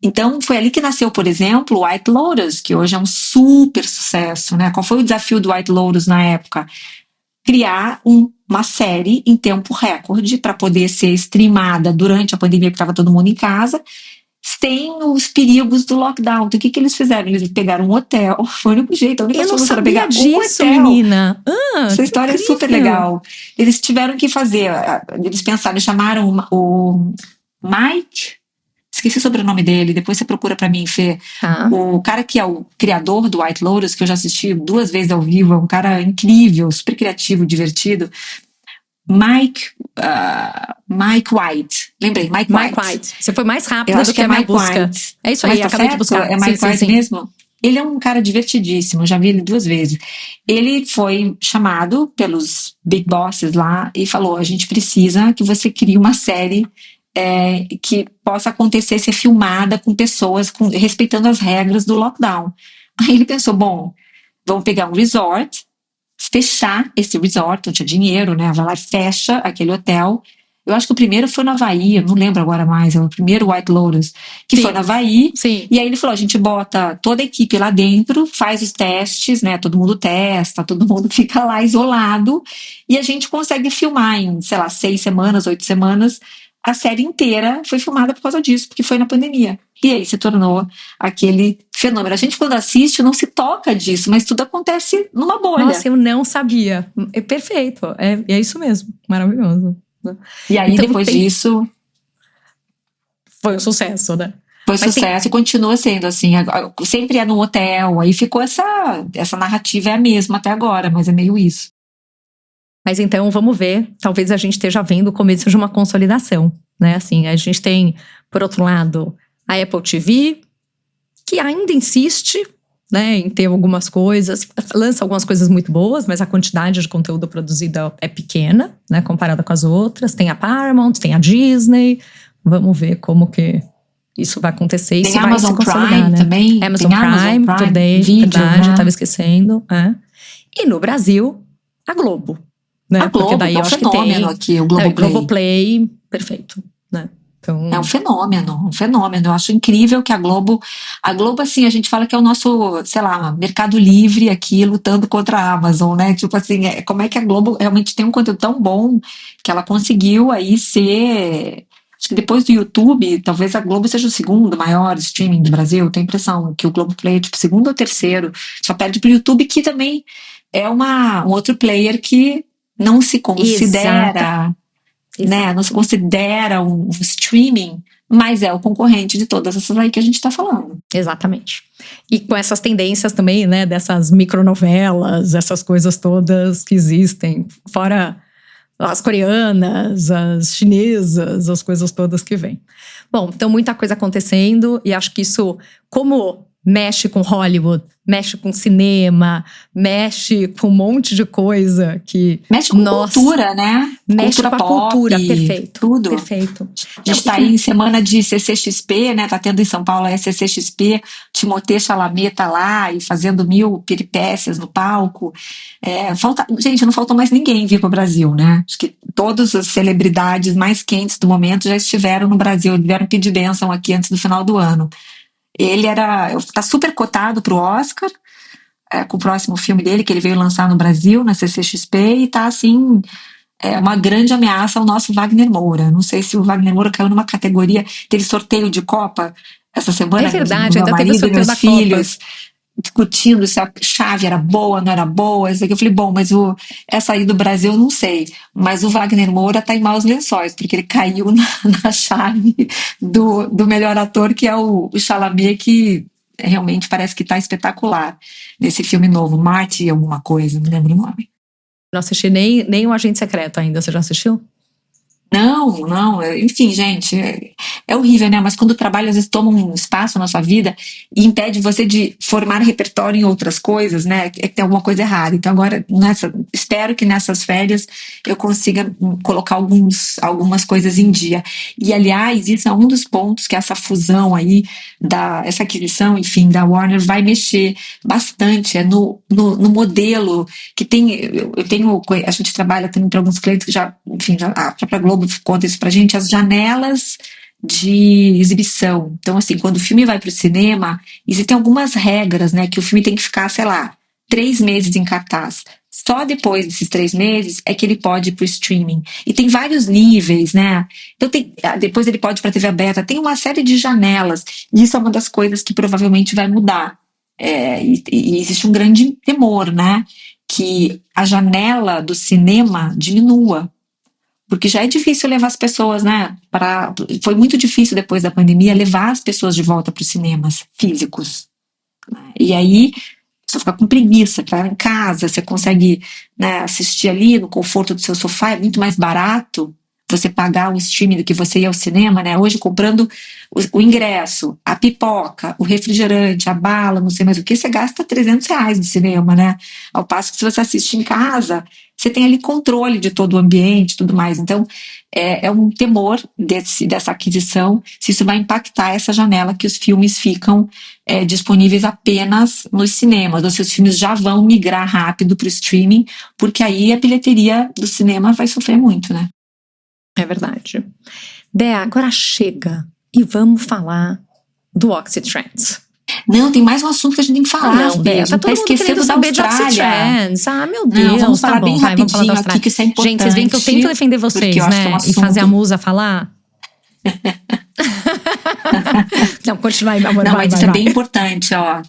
B: Então, foi ali que nasceu, por exemplo, o White Lotus, que hoje é um super sucesso, né? Qual foi o desafio do White Lotus na época? Criar uma série em tempo recorde para poder ser streamada durante a pandemia, que estava todo mundo em casa, sem os perigos do lockdown. Então, o que eles fizeram? Eles pegaram um hotel, foi o único jeito, a única solução era pegar um hotel.
A: Menina.
B: Essa história é super legal. Eles tiveram que fazer, eles pensaram, chamaram o Mike, esqueci o sobrenome dele, depois você procura pra mim, Fê. O cara que é o criador do White Lotus, que eu já assisti 2 vezes ao vivo, é um cara incrível, super criativo, divertido. Mike White. Lembrei, Mike White.
A: Você foi mais rápido do que a minha busca.
B: White.
A: É isso aí, acabei de buscar.
B: É Mike White mesmo? Ele é um cara divertidíssimo, já vi ele 2 vezes. Ele foi chamado pelos big bosses lá e falou: a gente precisa que você crie uma série que possa acontecer, ser filmada com pessoas respeitando as regras do lockdown. Aí ele pensou, bom, vamos pegar um resort, fechar esse resort, não tinha dinheiro, né? Vai lá e fecha aquele hotel. Eu acho que o primeiro foi no Havaí, eu não lembro agora mais, é o primeiro White Lotus, que foi no Havaí.
A: Sim.
B: E aí ele falou, a gente bota toda a equipe lá dentro, faz os testes, né? Todo mundo testa, todo mundo fica lá isolado, e a gente consegue filmar em, sei lá, 6 semanas, 8 semanas, a série inteira foi filmada por causa disso, porque foi na pandemia. E aí se tornou aquele fenômeno. A gente, quando assiste, não se toca disso, mas tudo acontece numa bolha.
A: Nossa, eu não sabia. É perfeito. É isso mesmo. Maravilhoso.
B: E aí, então, depois disso...
A: Foi um sucesso, né?
B: Foi sucesso e continua sendo assim. Sempre é no hotel. Aí ficou essa narrativa é a mesma até agora, mas é meio isso.
A: Mas então, vamos ver. Talvez a gente esteja vendo o começo de uma consolidação, né? Assim, a gente tem, por outro lado, a Apple TV, que ainda insiste, né, em ter algumas coisas, lança algumas coisas muito boas, mas a quantidade de conteúdo produzido é pequena, né, comparada com as outras. Tem a Paramount, tem a Disney. Vamos ver como que isso vai acontecer e
B: tem
A: se vai
B: Amazon
A: se consolidar,
B: Prime,
A: né?
B: Também.
A: Amazon Prime, verdade, estava esquecendo. E no Brasil, a Globo. Né?
B: A Globo,
A: porque daí
B: é um
A: eu acho
B: fenômeno
A: que tem,
B: aqui, o Globoplay.
A: Globoplay, perfeito, né? Então...
B: É um fenômeno. Eu acho incrível que a Globo, assim, a gente fala que é o nosso, sei lá, Mercado Livre aqui lutando contra a Amazon, né? Tipo assim, como é que a Globo realmente tem um conteúdo tão bom que ela conseguiu aí ser... Acho que depois do YouTube, talvez a Globo seja o segundo maior streaming do Brasil. Tenho a impressão que o Globoplay é tipo segundo ou terceiro. Só perde pro YouTube, que também é um outro player que não se considera, né? Não se considera um streaming, mas é o concorrente de todas essas aí que a gente está falando.
A: Exatamente. E com essas tendências também, né? Dessas micronovelas, essas coisas todas que existem, fora as coreanas, as chinesas, as coisas todas que vêm. Bom, então muita coisa acontecendo e acho que isso, como mexe com Hollywood, mexe com cinema, mexe com um monte de coisa que...
B: Mexe com cultura, né?
A: Mexe
B: cultura
A: com a
B: pop,
A: cultura, perfeito.
B: Tudo.
A: Perfeito.
B: A gente tá aí em semana de CCXP, né? Tá tendo em São Paulo a CCXP, Timothée Chalamet tá lá e fazendo 1000 peripécias no palco. Gente, não faltou mais ninguém vir pro Brasil, né? Acho que todas as celebridades mais quentes do momento já estiveram no Brasil, vieram pedir bênção aqui antes do final do ano. Ele tá super cotado pro Oscar, com o próximo filme dele, que ele veio lançar no Brasil, na CCXP, e tá assim, uma grande ameaça ao nosso Wagner Moura. Não sei se o Wagner Moura caiu numa categoria, teve sorteio de Copa essa semana.
A: É verdade,
B: ainda
A: teve sorteio da
B: filhos, Copa. Discutindo se a chave era boa, não era boa. Isso aqui eu falei, bom, mas essa aí do Brasil eu não sei. Mas o Wagner Moura tá em maus lençóis, porque ele caiu na chave do melhor ator, que é o Chalamet, que realmente parece que tá espetacular nesse filme novo, Marty alguma coisa, não lembro o nome.
A: Não assisti nem o Agente Secreto ainda. Você já assistiu?
B: Não, enfim, gente, é horrível, né? Mas quando o trabalho às vezes toma um espaço na sua vida e impede você de formar repertório em outras coisas, né? É que tem alguma coisa errada. Então agora, espero que nessas férias eu consiga colocar algumas coisas em dia. E aliás, isso é um dos pontos que essa fusão aí, essa aquisição, enfim, da Warner vai mexer bastante, no modelo que tem, a gente trabalha também para alguns clientes que já, enfim, a própria Globo conta isso pra gente, as janelas de exibição. Então, assim, quando o filme vai pro cinema, existem algumas regras, né, que o filme tem que ficar, sei lá, 3 meses em cartaz. Só depois desses 3 meses é que ele pode ir pro streaming. E tem vários níveis, né? Então, depois ele pode ir pra TV aberta. Tem uma série de janelas. E isso é uma das coisas que provavelmente vai mudar. E existe um grande temor, né? Que a janela do cinema diminua. Porque já é difícil levar as pessoas, né? Foi muito difícil depois da pandemia levar as pessoas de volta para os cinemas físicos. E aí você fica com preguiça, tá em casa, você consegue, né, assistir ali no conforto do seu sofá, é muito mais barato você pagar o streaming do que você ir ao cinema, né? Hoje comprando o ingresso, a pipoca, o refrigerante, a bala, não sei mais o que, você gasta R$ 300 no cinema, né? Ao passo que se você assiste em casa, você tem ali controle de todo o ambiente e tudo mais. Então, é um temor dessa aquisição, se isso vai impactar essa janela que os filmes ficam disponíveis apenas nos cinemas, ou se os filmes já vão migrar rápido para o streaming, porque aí a bilheteria do cinema vai sofrer muito, né?
A: É verdade. Dea, agora chega e vamos falar do Oxytrans.
B: Não, tem mais um assunto que a gente tem que falar.
A: Não, Dea, tá todo mundo querendo saber de Oxytrans. Meu Deus,
B: não, vamos falar bem
A: vamos falar da
B: rapidinho aqui, que isso é importante.
A: Gente, vocês veem que eu tento defender vocês, né? E fazer a musa falar. Não, continua aí, meu amor.
B: Não, mas isso é bem importante, ó.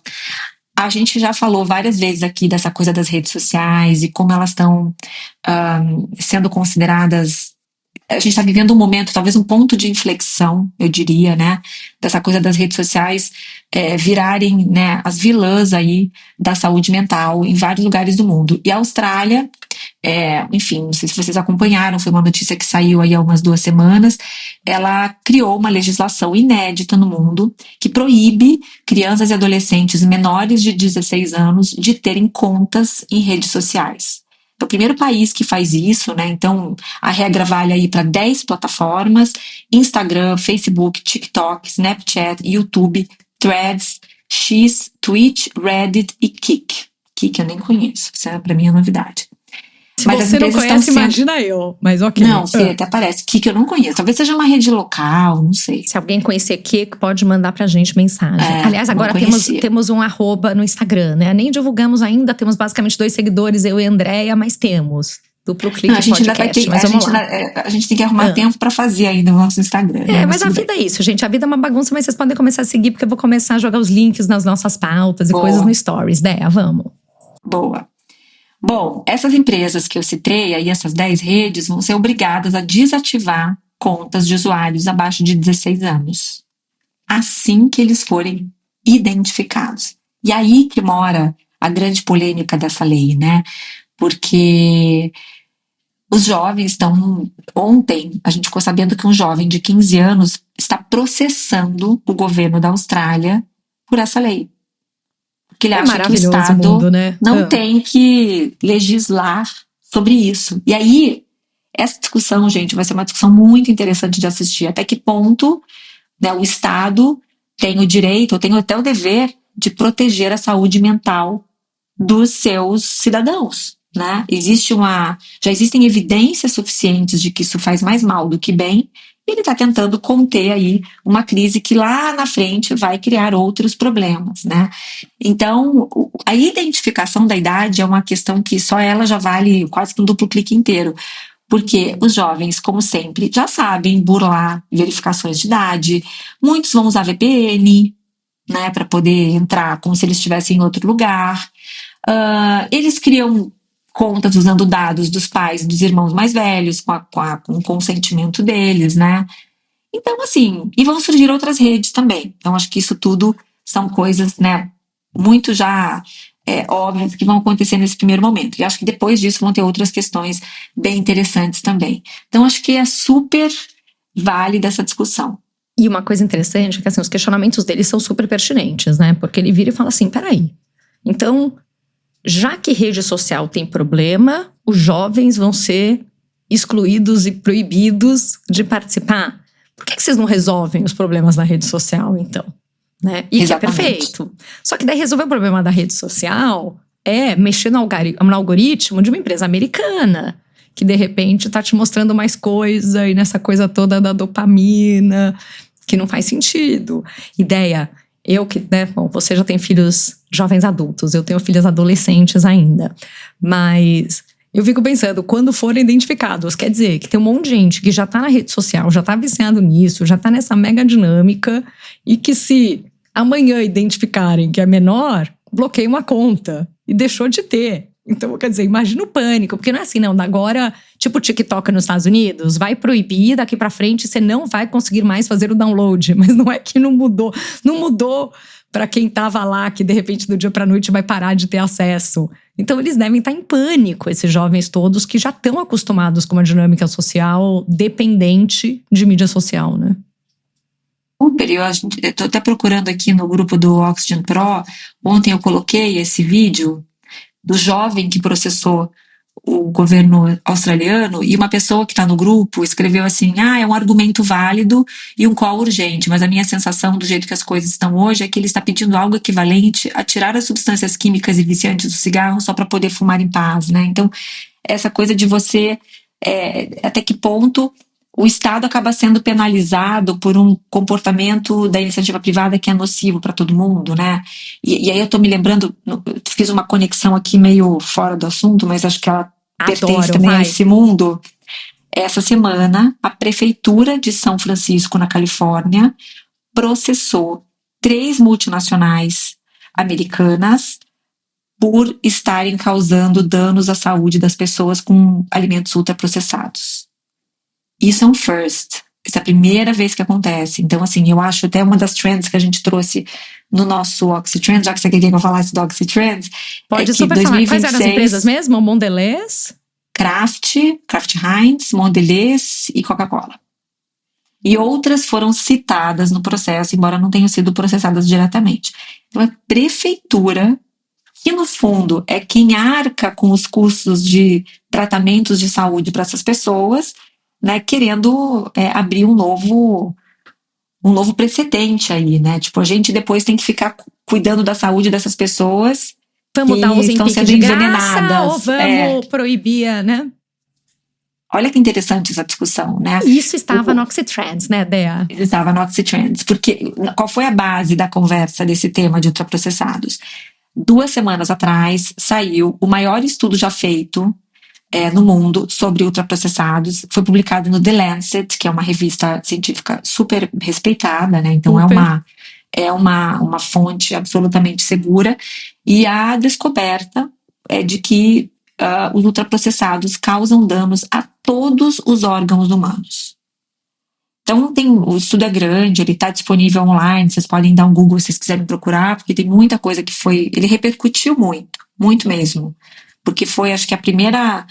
B: A gente já falou várias vezes aqui dessa coisa das redes sociais e como elas estão sendo consideradas. A gente está vivendo um momento, talvez um ponto de inflexão, eu diria, né? Dessa coisa das redes sociais virarem, né, as vilãs aí da saúde mental em vários lugares do mundo. E a Austrália, enfim, não sei se vocês acompanharam, foi uma notícia que saiu aí há umas 2 semanas, ela criou uma legislação inédita no mundo que proíbe crianças e adolescentes menores de 16 anos de terem contas em redes sociais. É o primeiro país que faz isso, né? Então, a regra vale aí para 10 plataformas: Instagram, Facebook, TikTok, Snapchat, YouTube, Threads, X, Twitch, Reddit e Kik. Kik eu nem conheço, isso para mim é novidade.
A: Se mas você não conhece, imagina eu. Mas ok.
B: Não, Fê, até parece. Kik eu não conheço. Talvez seja uma rede local, não sei.
A: Se alguém conhecer Kik, pode mandar pra gente mensagem. Aliás, agora temos um @ no Instagram, né? Nem divulgamos ainda, temos basicamente 2 seguidores, eu e a Andréia, mas temos. Duplo Clique
B: a gente
A: Podcast.
B: Ainda vai ter, a gente tem que arrumar tempo pra fazer ainda no nosso Instagram.
A: Mas a vida é isso, gente. A vida é uma bagunça, mas vocês podem começar a seguir, porque eu vou começar a jogar os links nas nossas pautas e coisas no Stories. Dea, vamos.
B: Boa. Bom, essas empresas que eu citei, aí essas 10 redes, vão ser obrigadas a desativar contas de usuários abaixo de 16 anos, assim que eles forem identificados. E aí que mora a grande polêmica dessa lei, né? Porque os jovens estão... Ontem, a gente ficou sabendo que um jovem de 15 anos está processando o governo da Austrália por essa lei. Porque ele acha que o Estado não tem que legislar sobre isso. E aí, essa discussão, gente, vai ser uma discussão muito interessante de assistir. Até que ponto, né, o Estado tem o direito, ou tem até o dever, de proteger a saúde mental dos seus cidadãos, né? Já existem evidências suficientes de que isso faz mais mal do que bem, e ele está tentando conter aí uma crise que lá na frente vai criar outros problemas, né? Então, a identificação da idade é uma questão que só ela já vale quase que um duplo clique inteiro, porque os jovens, como sempre, já sabem burlar verificações de idade, muitos vão usar VPN, né, para poder entrar como se eles estivessem em outro lugar, eles criam contas usando dados dos pais e dos irmãos mais velhos, com o consentimento deles, né? Então, assim, e vão surgir outras redes também. Então, acho que isso tudo são coisas, né, muito já óbvias que vão acontecer nesse primeiro momento. E acho que depois disso vão ter outras questões bem interessantes também. Então, acho que é super válida essa discussão.
A: E uma coisa interessante é que, assim, os questionamentos dele são super pertinentes, né? Porque ele vira e fala assim, peraí, então, já que rede social tem problema, os jovens vão ser excluídos e proibidos de participar. Por que vocês não resolvem os problemas na rede social, então? Né? E
B: Exatamente.
A: que é perfeito. Só que daí resolver o problema da rede social é mexer no algoritmo de uma empresa americana, que de repente tá te mostrando mais coisa, e nessa coisa toda da dopamina, que não faz sentido. Ideia, eu que, né, bom, você já tem filhos jovens adultos, eu tenho filhos adolescentes ainda, mas eu fico pensando, quando forem identificados, quer dizer que tem um monte de gente que já tá na rede social, já tá viciado nisso, já tá nessa mega dinâmica, e que se amanhã identificarem que é menor, bloqueia uma conta e deixou de ter. Então, quer dizer, imagina o pânico, porque não é assim, não. Agora, tipo o TikTok nos Estados Unidos, vai proibir, daqui pra frente você não vai conseguir mais fazer o download. Mas não é que não mudou. Não mudou pra quem tava lá, que de repente do dia pra noite vai parar de ter acesso. Então, eles devem estar em pânico, esses jovens todos que já estão acostumados com uma dinâmica social dependente de mídia social, né?
B: Super, eu tô até procurando aqui no grupo do Oxygen Pro. Ontem eu coloquei esse vídeo do jovem que processou o governo australiano, e uma pessoa que está no grupo escreveu assim, é um argumento válido e um call urgente, mas a minha sensação do jeito que as coisas estão hoje é que ele está pedindo algo equivalente a tirar as substâncias químicas e viciantes do cigarro só para poder fumar em paz, né? Então, essa coisa de você, até que ponto o Estado acaba sendo penalizado por um comportamento da iniciativa privada que é nocivo para todo mundo, né? E aí eu estou me lembrando, fiz uma conexão aqui meio fora do assunto, mas acho que ela pertence também a esse mundo. Essa semana, a Prefeitura de São Francisco, na Califórnia, processou 3 multinacionais americanas por estarem causando danos à saúde das pessoas com alimentos ultraprocessados. Isso é um first. Isso é a primeira vez que acontece. Então, assim, eu acho até uma das trends que a gente trouxe no nosso OxyTrends, já que você queria que eu falasse do OxyTrends.
A: Pode super 2026, falar. Quais eram as empresas mesmo? Mondelez?
B: Kraft Heinz, Mondelez e Coca-Cola. E outras foram citadas no processo, embora não tenham sido processadas diretamente. Então, a prefeitura, que no fundo é quem arca com os custos de tratamentos de saúde para essas pessoas, né, querendo abrir um novo precedente aí, né? Tipo, a gente depois tem que ficar cuidando da saúde dessas pessoas.
A: Vamos dar os Ozempic de graça ou vamos proibir, né?
B: Olha que interessante essa discussão, né?
A: Isso estava no OxyTrends, né, Dea?
B: Estava no OxyTrends, porque qual foi a base da conversa desse tema de ultraprocessados? 2 semanas atrás saiu o maior estudo já feito no mundo sobre ultraprocessados. Foi publicado no The Lancet, que é uma revista científica super respeitada, né? Então é uma fonte absolutamente segura. E a descoberta é de que os ultraprocessados causam danos a todos os órgãos humanos. Então o estudo é grande, ele está disponível online, vocês podem dar um Google se vocês quiserem procurar, porque tem muita coisa que ele repercutiu muito mesmo. Porque foi, acho que a primeira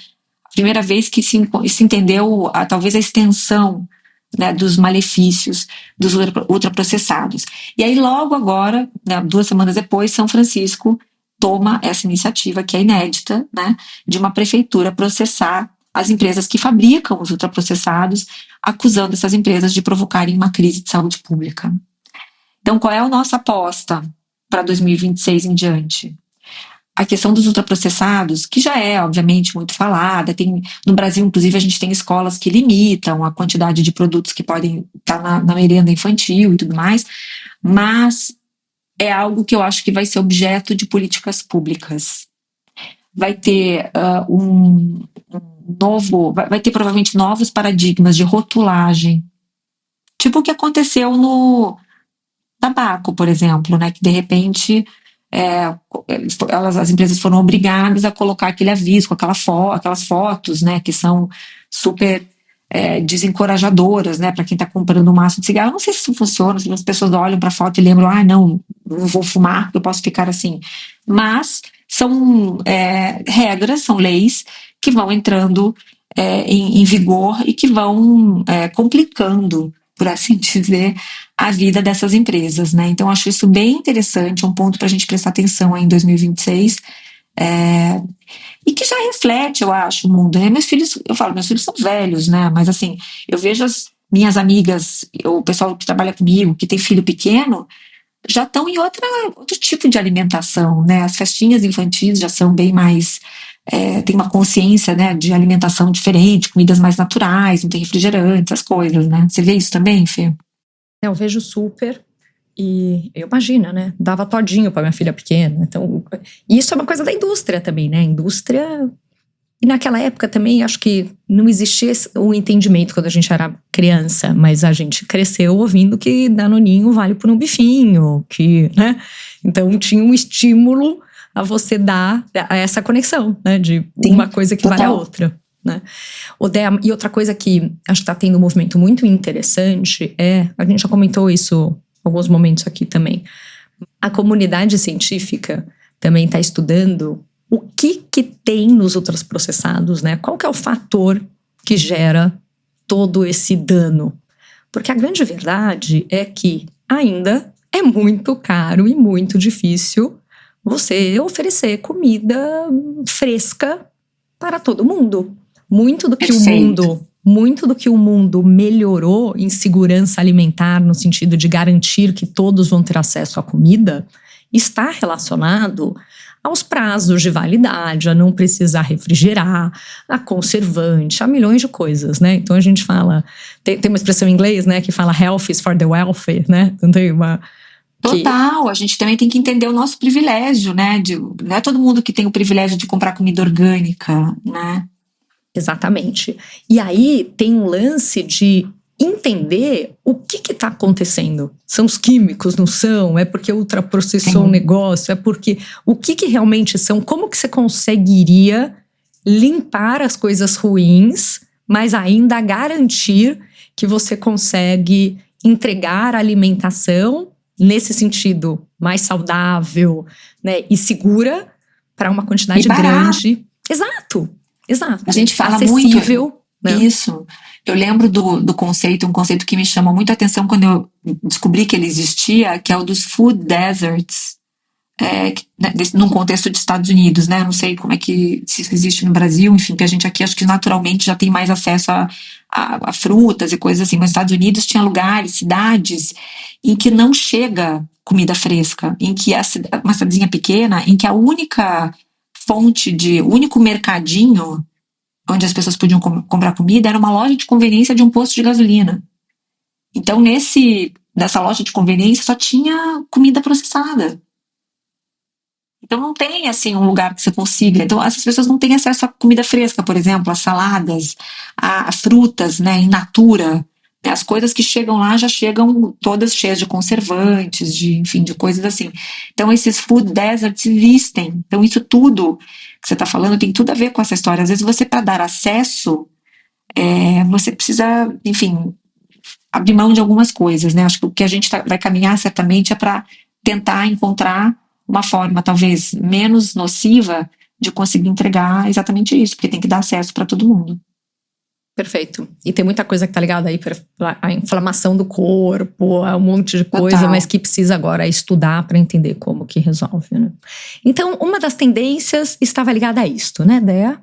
B: vez que se entendeu talvez a extensão, né, dos malefícios dos ultraprocessados. E aí logo agora, né, 2 semanas depois, São Francisco toma essa iniciativa, que é inédita, né, de uma prefeitura processar as empresas que fabricam os ultraprocessados, acusando essas empresas de provocarem uma crise de saúde pública. Então, qual é a nossa aposta para 2026 em diante? A questão dos ultraprocessados, que já é, obviamente, muito falada, no Brasil, inclusive, a gente tem escolas que limitam a quantidade de produtos que podem estar na merenda infantil e tudo mais, mas é algo que eu acho que vai ser objeto de políticas públicas. Vai ter vai ter provavelmente novos paradigmas de rotulagem, tipo o que aconteceu no tabaco, por exemplo, né, que de repente as empresas foram obrigadas a colocar aquele aviso com aquelas fotos, né, que são super desencorajadoras, né, para quem está comprando um maço de cigarro. Eu não sei se isso funciona, se as pessoas olham para a foto e lembram, não vou fumar, porque eu posso ficar assim. Mas são regras, são leis que vão entrando em vigor e que vão complicando, por assim dizer, a vida dessas empresas, né? Então, acho isso bem interessante, um ponto para a gente prestar atenção aí em 2026, e que já reflete, eu acho, o mundo, né? Meus filhos são velhos, né? Mas assim, eu vejo as minhas amigas, o pessoal que trabalha comigo, que tem filho pequeno, já estão em outro tipo de alimentação, né? As festinhas infantis já são bem mais, tem uma consciência, né, de alimentação diferente, comidas mais naturais, não tem refrigerante, essas coisas, né? Você vê isso também, Fê?
A: Eu vejo super. E eu imagino, né? Dava todinho para minha filha pequena. Então, e isso é uma coisa da indústria também, né? A indústria. E naquela época também, acho que não existia o entendimento quando a gente era criança, mas a gente cresceu ouvindo que Danoninho vale por um bifinho, que, né? Então tinha um estímulo a você dar a essa conexão, né? De uma coisa que vale a outra, né? E outra coisa que acho que está tendo um movimento muito interessante a gente já comentou isso alguns momentos aqui também. A comunidade científica também está estudando o que tem nos ultraprocessados, né? Qual que é o fator que gera todo esse dano? Porque a grande verdade é que ainda é muito caro e muito difícil você oferecer comida fresca para todo mundo. Muito do que o mundo melhorou em segurança alimentar, no sentido de garantir que todos vão ter acesso à comida, está relacionado aos prazos de validade, a não precisar refrigerar, a conservante, a milhões de coisas, né? Então a gente fala, tem uma expressão em inglês, né, que fala health is for the wealthy, né? Então tem uma...
B: Total, a gente também tem que entender o nosso privilégio, né? Não é todo mundo que tem o privilégio de comprar comida orgânica, né?
A: Exatamente. E aí tem um lance de entender o que está acontecendo. São os químicos, não são? É porque ultraprocessou o negócio? É porque... O que realmente são? Como que você conseguiria limpar as coisas ruins, mas ainda garantir que você consegue entregar alimentação nesse sentido mais saudável, né, e segura para uma quantidade grande. Exato.
B: A gente fala
A: acessível,
B: muito,
A: né?
B: Isso. Eu lembro do conceito, um conceito que me chamou muito a atenção quando eu descobri que ele existia, que é o dos food deserts, num contexto de Estados Unidos, né? Eu não sei como é que, se isso existe no Brasil, enfim, que a gente aqui acho que naturalmente já tem mais acesso a frutas e coisas assim, mas nos Estados Unidos tinha lugares, cidades, em que não chega comida fresca, em que uma cidadezinha pequena, em que a única o único mercadinho onde as pessoas podiam comprar comida era uma loja de conveniência de um posto de gasolina. Então, nessa loja de conveniência só tinha comida processada. Então, não tem, assim, um lugar que você consiga. Então, essas pessoas não têm acesso a comida fresca, por exemplo, a saladas, a frutas, né, in natura. As coisas que chegam lá já chegam todas cheias de conservantes, enfim, de coisas assim. Então, esses food deserts existem. Então, isso tudo que você está falando tem tudo a ver com essa história. Às vezes, você, para dar acesso, você precisa, enfim, abrir mão de algumas coisas, né? Acho que o que a gente vai caminhar certamente é para tentar encontrar uma forma, talvez, menos nociva de conseguir entregar exatamente isso, porque tem que dar acesso para todo mundo.
A: Perfeito. E tem muita coisa que tá ligada aí à inflamação do corpo, a um monte de coisa,
B: Total.
A: mas que precisa agora estudar para entender como que resolve, né? Então, uma das tendências estava ligada a isto, né, Dea?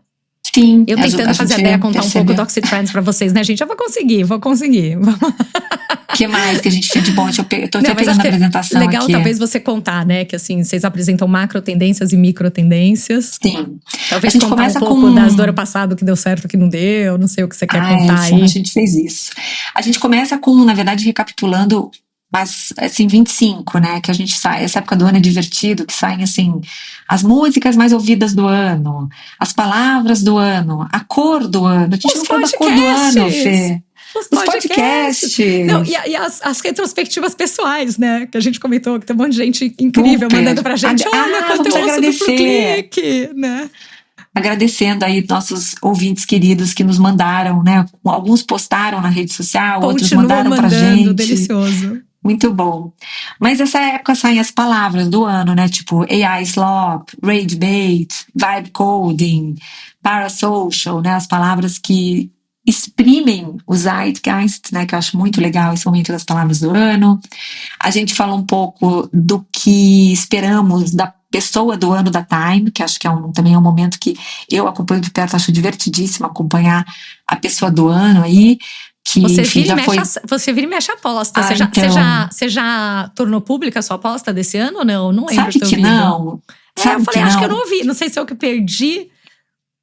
B: Sim.
A: Eu tentando fazer a Dea contar um pouco do Oxytrans para vocês, né, gente? Eu vou conseguir.
B: O que mais que a gente tinha de bom? Eu tô até pegando a apresentação
A: legal
B: aqui.
A: Talvez você contar, né? Que assim, vocês apresentam macro tendências e micro tendências.
B: Sim.
A: Talvez a gente contar um pouco das do ano passado que deu certo, que não deu. Não sei o que você quer contar aí.
B: A gente fez isso. A gente começa com, na verdade, recapitulando, mas assim, 25, né? Que a gente sai, essa época do ano é divertido, que saem assim, as músicas mais ouvidas do ano, as palavras do ano, a cor do ano. A gente não falou da cor do ano, Fê.
A: Os podcasts. Não, e as retrospectivas pessoais, né? Que a gente comentou, que tem um monte de gente incrível mandando pra gente. Olha, quanto eu ouço duplo clique, né?
B: Agradecendo aí nossos ouvintes queridos que nos mandaram, né? Alguns postaram na rede social, outros mandaram pra gente.
A: Delicioso.
B: Muito bom. Mas nessa época saem as palavras do ano, né? Tipo AI Slop, Rage Bait, Vibe Coding, Parasocial, né? As palavras que exprimem o Zeitgeist, né? Que eu acho muito legal esse momento das palavras do ano. A gente fala um pouco do que esperamos da pessoa do ano da Time, que acho que também é um momento que eu acompanho de perto, acho divertidíssimo acompanhar a pessoa do ano aí. Que,
A: Você
B: enfim,
A: vira,
B: já foi...
A: você vira e mexe a aposta.
B: então...
A: Você já tornou pública a sua aposta desse ano ou não? Não lembro de
B: Sabe
A: ter
B: que
A: ouvido.
B: não?
A: Eu falei, acho que eu não ouvi. Não sei se eu que perdi.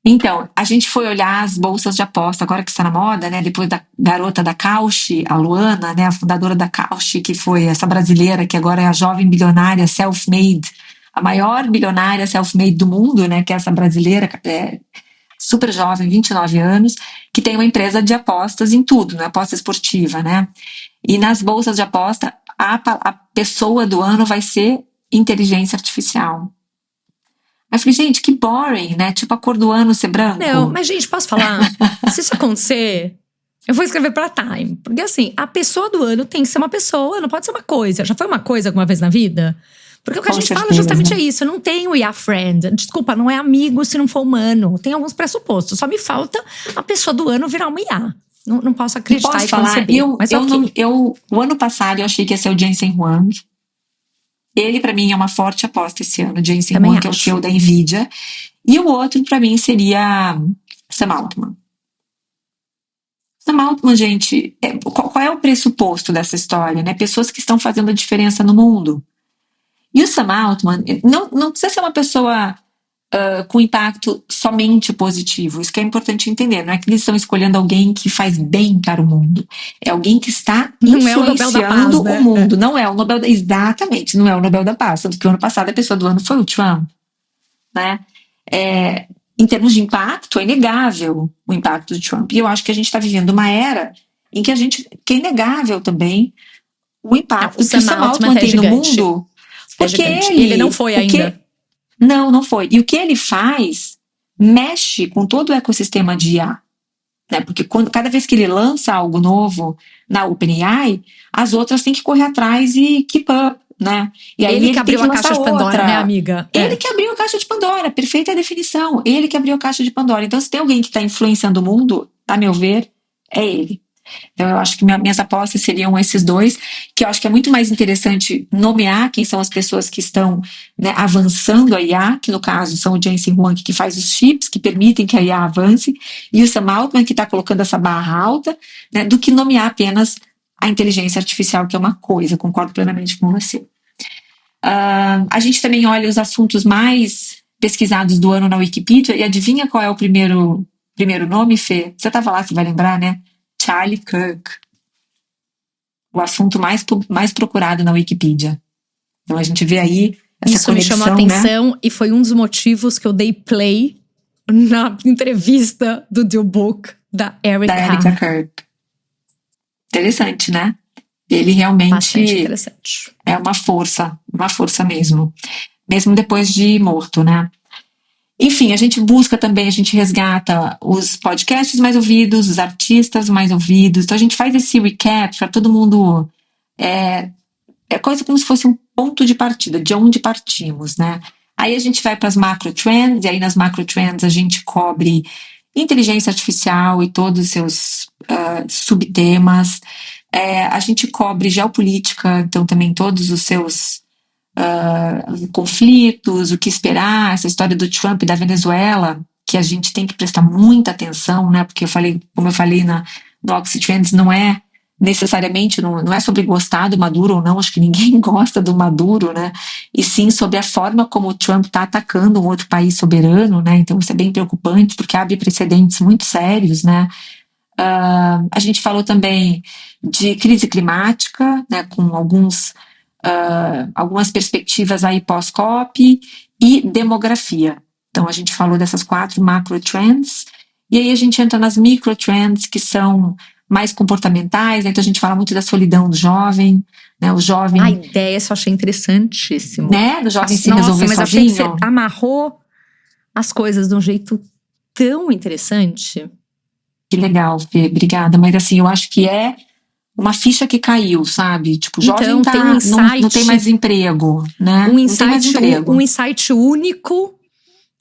B: Então, a gente foi olhar as bolsas de aposta, agora que está na moda, né? Depois da garota da Cauchy, a Luana, né? A fundadora da Cauchy, que foi essa brasileira, que agora é a jovem bilionária self-made, a maior bilionária self-made do mundo, né? Que é essa brasileira, super jovem, 29 anos, que tem uma empresa de apostas em tudo, né? Aposta esportiva, né? E nas bolsas de aposta, a pessoa do ano vai ser inteligência artificial. Aí eu falei, gente, que boring, né? Tipo a cor do ano ser branco.
A: Não, mas gente, posso falar? Se isso acontecer, eu vou escrever pra Time. Porque assim, a pessoa do ano tem que ser uma pessoa, não pode ser uma coisa. Já foi uma coisa alguma vez na vida? Porque o que a gente fala justamente é isso. Não tem o IA Friend. Desculpa, não é amigo se não for humano. Tem alguns pressupostos. Só me falta a pessoa do ano virar uma IA. Não posso acreditar
B: posso
A: e
B: falar,
A: conceber. Mas
B: o ano passado eu achei que ia ser o Jensen Huang. Ele, para mim, é uma forte aposta esse ano. Jensen Huang, que é o CEO da NVIDIA. E o outro, para mim, seria Sam Altman. Sam Altman, gente, qual é o pressuposto dessa história, né? Pessoas que estão fazendo a diferença no mundo. E o Sam Altman não precisa ser uma pessoa com impacto somente positivo. Isso que é importante entender. Não é que eles estão escolhendo alguém que faz bem para o mundo. É alguém que está influenciando o mundo. Não é o Nobel da Paz. Exatamente, não é o Nobel da Paz. Tanto que o ano passado a pessoa do ano foi o Trump. Né? Em termos de impacto, é inegável o impacto do Trump. E eu acho que a gente está vivendo uma era em que que é inegável também o impacto que o Sam Altman tem no mundo. Porque
A: ele não foi ainda.
B: Não foi. E o que ele faz mexe com todo o ecossistema de IA. Né? Porque cada vez que ele lança algo novo na OpenAI, as outras têm que correr atrás e keep up. Né? E aí
A: ele que abriu a caixa de Pandora, né, amiga?
B: Ele que abriu a caixa de Pandora, perfeita definição. Ele que abriu a caixa de Pandora. Então, se tem alguém que está influenciando o mundo, a meu ver, é ele. Então, eu acho que minhas apostas seriam esses dois, que eu acho que é muito mais interessante nomear quem são as pessoas que estão, né, avançando a IA, que no caso são o Jensen Huang, que faz os chips, que permitem que a IA avance, e o Sam Altman, que está colocando essa barra alta, né, do que nomear apenas a inteligência artificial, que é uma coisa, concordo plenamente com você. A gente também olha os assuntos mais pesquisados do ano na Wikipedia, e adivinha qual é o primeiro nome, Fê? Você estava lá, você vai lembrar, né? Charlie Kirk, o assunto mais procurado na Wikipedia. Então a gente vê aí essa
A: isso
B: conexão,
A: me chamou a atenção, né? E foi um dos motivos que eu dei play na entrevista do Deal Book da Erika
B: Kirk. Interessante, né? Ele realmente é uma força mesmo depois de morto, né? Enfim, a gente busca também, a gente resgata os podcasts mais ouvidos, os artistas mais ouvidos. Então a gente faz esse recap para todo mundo. É coisa como se fosse um ponto de partida, de onde partimos, né? Aí a gente vai para as macro trends, e aí nas macro trends a gente cobre inteligência artificial e todos os seus subtemas. A gente cobre geopolítica, então também todos os seus conflitos, o que esperar, essa história do Trump e da Venezuela, que a gente tem que prestar muita atenção, né? Porque como eu falei no Oxy Trends, não é necessariamente, não é sobre gostar do Maduro ou não, acho que ninguém gosta do Maduro, né? E sim sobre a forma como o Trump está atacando um outro país soberano, né? Então isso é bem preocupante, porque abre precedentes muito sérios, né? A gente falou também de crise climática, né? Com algumas perspectivas aí pós-COP e demografia. Então a gente falou dessas 4 macro trends, e aí a gente entra nas micro trends, que são mais comportamentais, né? Então a gente fala muito da solidão do jovem, né? O jovem...
A: A ideia eu achei interessantíssimo.
B: Né? Do jovem se resolver
A: mas
B: sozinho.
A: Achei que você amarrou as coisas de um jeito tão interessante.
B: Que legal, Fê, obrigada. Mas assim, eu acho que é uma ficha que caiu, sabe? Tipo, o jovem
A: Então, tem um
B: não tem mais emprego, né?
A: Um
B: não tem mais
A: insight,
B: emprego.
A: um insight único.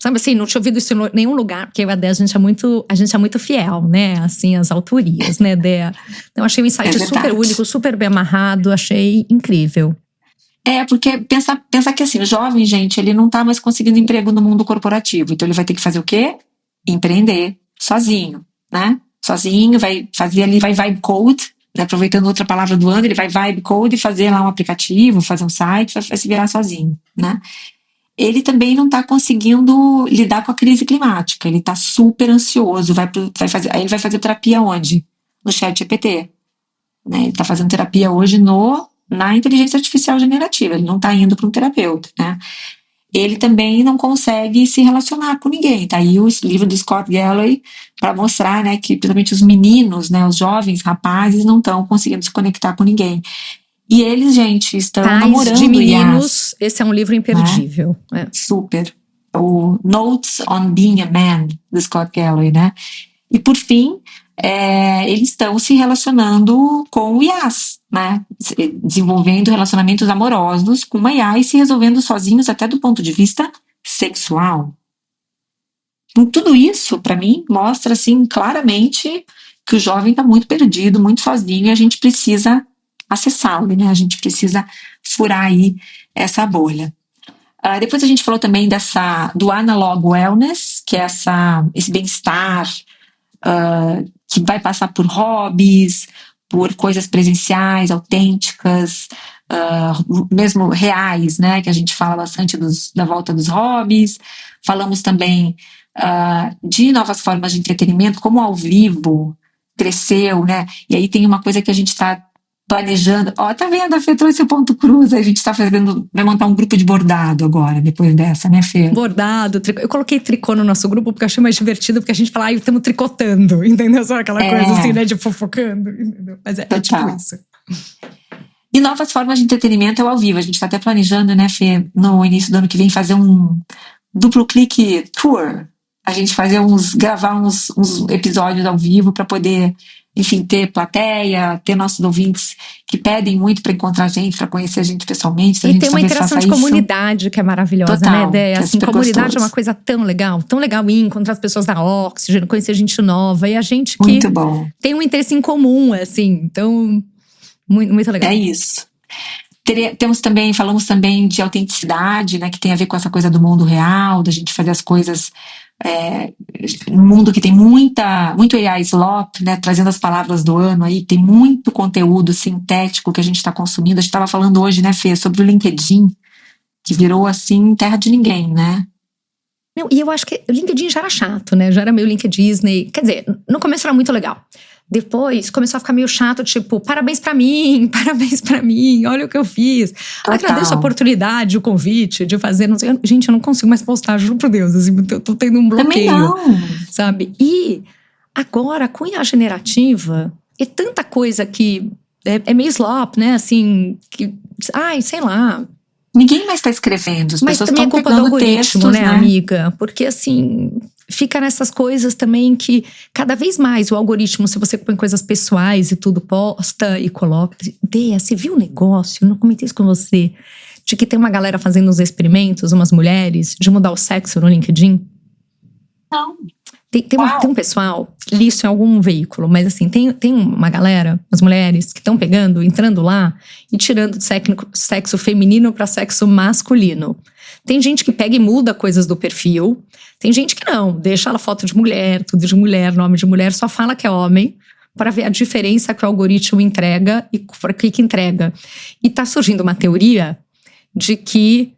A: Sabe assim, não tinha ouvido isso em nenhum lugar, porque eu e a Dé, a gente é muito fiel, né? Assim, às autorias, né, Dé? Então, achei um insight super único, super bem amarrado, achei incrível.
B: Porque pensa que assim, o jovem, gente, ele não tá mais conseguindo emprego no mundo corporativo. Então ele vai ter que fazer o quê? Empreender sozinho, né? Sozinho, vai fazer ali, vai vibe code, né? Aproveitando outra palavra do ano, ele vai vibe code e fazer lá um aplicativo, fazer um site, vai se virar sozinho, né? Ele também não está conseguindo lidar com a crise climática. Ele está super ansioso. Aí ele vai fazer terapia onde? No ChatGPT. Né? Ele está fazendo terapia hoje na inteligência artificial generativa. Ele não está indo para um terapeuta. Né? Ele também não consegue se relacionar com ninguém. Tá aí o livro do Scott Galloway para mostrar, né, que principalmente os meninos, né, os jovens rapazes não estão conseguindo se conectar com ninguém. E eles, gente, estão namorando
A: de meninos, esse é um livro imperdível.
B: Né? Super. O Notes on Being a Man, do Scott Galloway, né? E por fim, eles estão se relacionando com o IAs, né? Desenvolvendo relacionamentos amorosos com uma IA e se resolvendo sozinhos até do ponto de vista sexual. Então, tudo isso, para mim, mostra, assim, claramente que o jovem está muito perdido, muito sozinho, e a gente precisa acessá-lo, né? A gente precisa furar aí essa bolha. Depois a gente falou também do analog wellness, que é esse bem-estar que vai passar por hobbies, por coisas presenciais, autênticas, mesmo reais, né? Que a gente fala bastante da volta dos hobbies. Falamos também de novas formas de entretenimento, como ao vivo cresceu, né? E aí tem uma coisa que a gente está planejando. Tá vendo? A Fê trouxe o ponto cruz. A gente vai montar um grupo de bordado agora, depois dessa, né, Fê?
A: Bordado, tricô. Eu coloquei tricô no nosso grupo porque eu achei mais divertido, porque a gente fala, estamos tricotando, entendeu? Só aquela coisa assim, né, de fofocando, entendeu? Mas é tipo isso.
B: E novas formas de entretenimento é o ao vivo. A gente está até planejando, né, Fê, no início do ano que vem, fazer um duplo clique tour. A gente gravar uns episódios ao vivo para poder, enfim, ter plateia, ter nossos ouvintes que pedem muito para encontrar a gente, para conhecer a gente pessoalmente.
A: E tem uma interação de comunidade que é maravilhosa,
B: total,
A: né, Dé? Assim,
B: comunidade
A: gostoso. É uma coisa tão legal ir encontrar as pessoas da Oxygen, conhecer gente nova e a gente que
B: muito bom.
A: Tem um interesse em comum, assim, então muito, muito legal.
B: É isso. Falamos também de autenticidade, né, que tem a ver com essa coisa do mundo real, da gente fazer as coisas num mundo que tem muito AI slop, né, trazendo as palavras do ano aí, tem muito conteúdo sintético que a gente está consumindo. A gente estava falando hoje, né, Fê, sobre o LinkedIn, que virou assim terra de ninguém, né?
A: Não, e eu acho que o LinkedIn já era chato, né? Já era meio LinkedIn. Quer dizer, no começo era muito legal. Depois começou a ficar meio chato, tipo, parabéns pra mim, olha o que eu fiz.
B: Total.
A: Agradeço a oportunidade, o convite de fazer, não sei. Gente, eu não consigo mais postar, juro por Deus, assim, eu tô tendo um bloqueio.
B: Também não.
A: Sabe? E agora, com IA generativa, é tanta coisa que é meio slop, né? Assim, sei lá.
B: Ninguém mais está escrevendo, as pessoas estão pegando textos. Mas também é culpa do algoritmo,
A: né, amiga? Porque assim, fica nessas coisas também que cada vez mais o algoritmo, se você põe coisas pessoais e tudo, posta e coloca. Dê, você viu o negócio? Eu não comentei isso com você. De que tem uma galera fazendo uns experimentos, umas mulheres, de mudar o sexo no LinkedIn?
B: Não.
A: Tem um pessoal, li isso em algum veículo, mas assim, tem uma galera, as mulheres, que estão entrando lá e tirando de sexo feminino para sexo masculino. Tem gente que pega e muda coisas do perfil, tem gente que não, deixa ela foto de mulher, tudo de mulher, nome de mulher, só fala que é homem, para ver a diferença que o algoritmo entrega e para que entrega. E tá surgindo uma teoria de que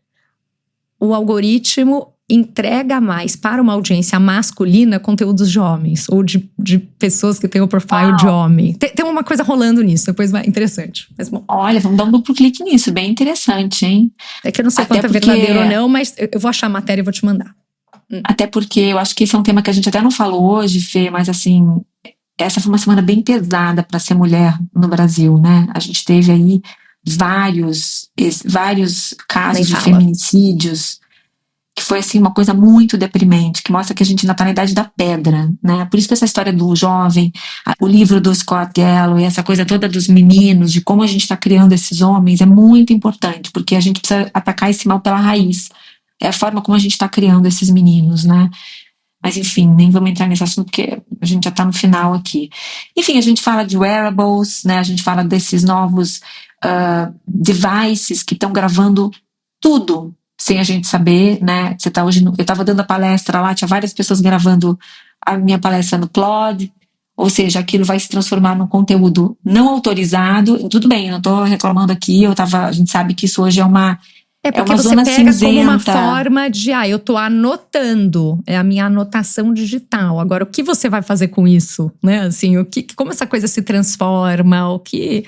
A: o algoritmo entrega mais para uma audiência masculina conteúdos de homens, ou de pessoas que têm o profile de homem. Tem uma coisa rolando nisso, depois vai interessante. Mas, bom.
B: Olha, vamos dar um duplo clique nisso, bem interessante, hein?
A: É que eu não sei quanto é verdadeiro ou não, mas eu vou achar a matéria e vou te mandar.
B: Até porque eu acho que esse é um tema que a gente até não falou hoje, Fê, mas assim, essa foi uma semana bem pesada para ser mulher no Brasil, né? A gente teve aí vários casos de feminicídios que que foi assim uma coisa muito deprimente, que mostra que a gente ainda está na idade da pedra, né? Por isso que essa história do jovem, o livro do Scott Galloway, essa coisa toda dos meninos, de como a gente está criando esses homens, é muito importante, porque a gente precisa atacar esse mal pela raiz. É a forma como a gente está criando esses meninos, né? Mas enfim, nem vamos entrar nesse assunto porque a gente já está no final aqui. Enfim, a gente fala de wearables, né? A gente fala desses novos devices que estão gravando tudo sem a gente saber, né? Você tá hoje eu estava dando a palestra lá, tinha várias pessoas gravando a minha palestra no Plod, ou seja, aquilo vai se transformar num conteúdo não autorizado. Tudo bem, eu não estou reclamando aqui, a gente sabe que isso hoje é uma
A: porque
B: uma
A: você
B: zona
A: pega
B: cinzenta.
A: como uma forma de, eu tô anotando, é a minha anotação digital. Agora, o que você vai fazer com isso, né? Assim, como essa coisa se transforma, o que…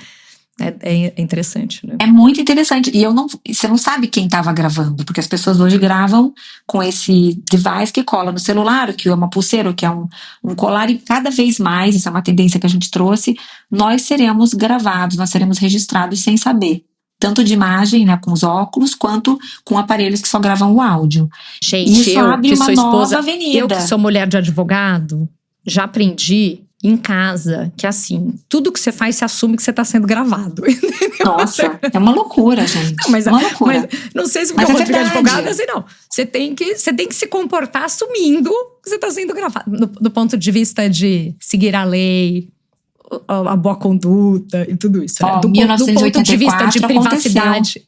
A: É interessante, né?
B: É muito interessante. E você não sabe quem estava gravando, porque as pessoas hoje gravam com esse device que cola no celular, que é uma pulseira, que é um colar, e cada vez mais, isso é uma tendência que a gente trouxe, nós seremos gravados, nós seremos registrados sem saber. Tanto de imagem, né, com os óculos, quanto com aparelhos que só gravam o áudio.
A: Gente,
B: e isso abre uma nova avenida.
A: Eu que sou mulher de advogado, já aprendi em casa que assim, tudo que você faz, você assume que você está sendo gravado. Entendeu?
B: Nossa, é uma loucura, gente.
A: Mas,
B: uma loucura.
A: Mas não sei se porque o Rodrigo é advogado, assim, não. Você tem que se comportar assumindo que você está sendo gravado. Do ponto de vista de seguir a lei, a boa conduta e tudo isso. Né? Do ponto de vista de privacidade.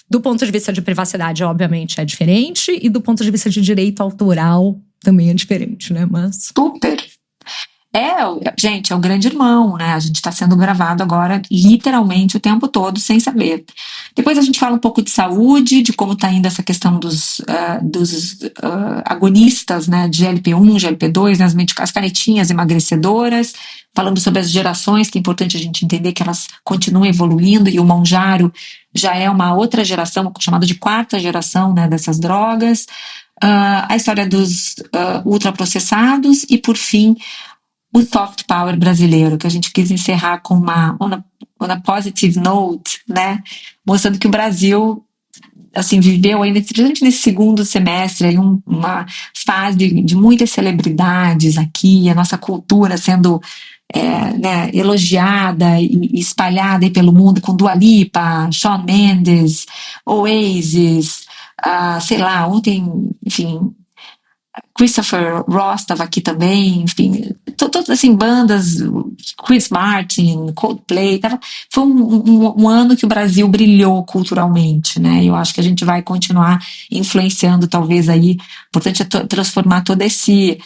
A: Do ponto de vista de privacidade, obviamente, é diferente. E do ponto de vista de direito autoral, também é diferente, né? Mas…
B: Super! Gente, é o grande irmão, né? A gente está sendo gravado agora, literalmente, o tempo todo, sem saber. Depois a gente fala um pouco de saúde, de como está indo essa questão dos agonistas, né? De GLP-1, GLP-2, né? As canetinhas emagrecedoras, falando sobre as gerações, que é importante a gente entender que elas continuam evoluindo, e o Mounjaro já é uma outra geração, chamada de quarta geração, né? Dessas drogas. A história dos ultraprocessados e, por fim, o soft power brasileiro, que a gente quis encerrar com uma positive note, né? Mostrando que o Brasil, assim, viveu ainda, principalmente nesse segundo semestre, aí uma fase de muitas celebridades aqui, a nossa cultura sendo né, elogiada e espalhada aí pelo mundo, com Dua Lipa, Shawn Mendes, Oasis, sei lá, ontem, enfim… Christopher Ross estava aqui também, enfim, todas assim, bandas, Chris Martin, Coldplay, foi um ano que o Brasil brilhou culturalmente, né? Eu acho que a gente vai continuar influenciando, talvez aí, o importante é transformar todo esse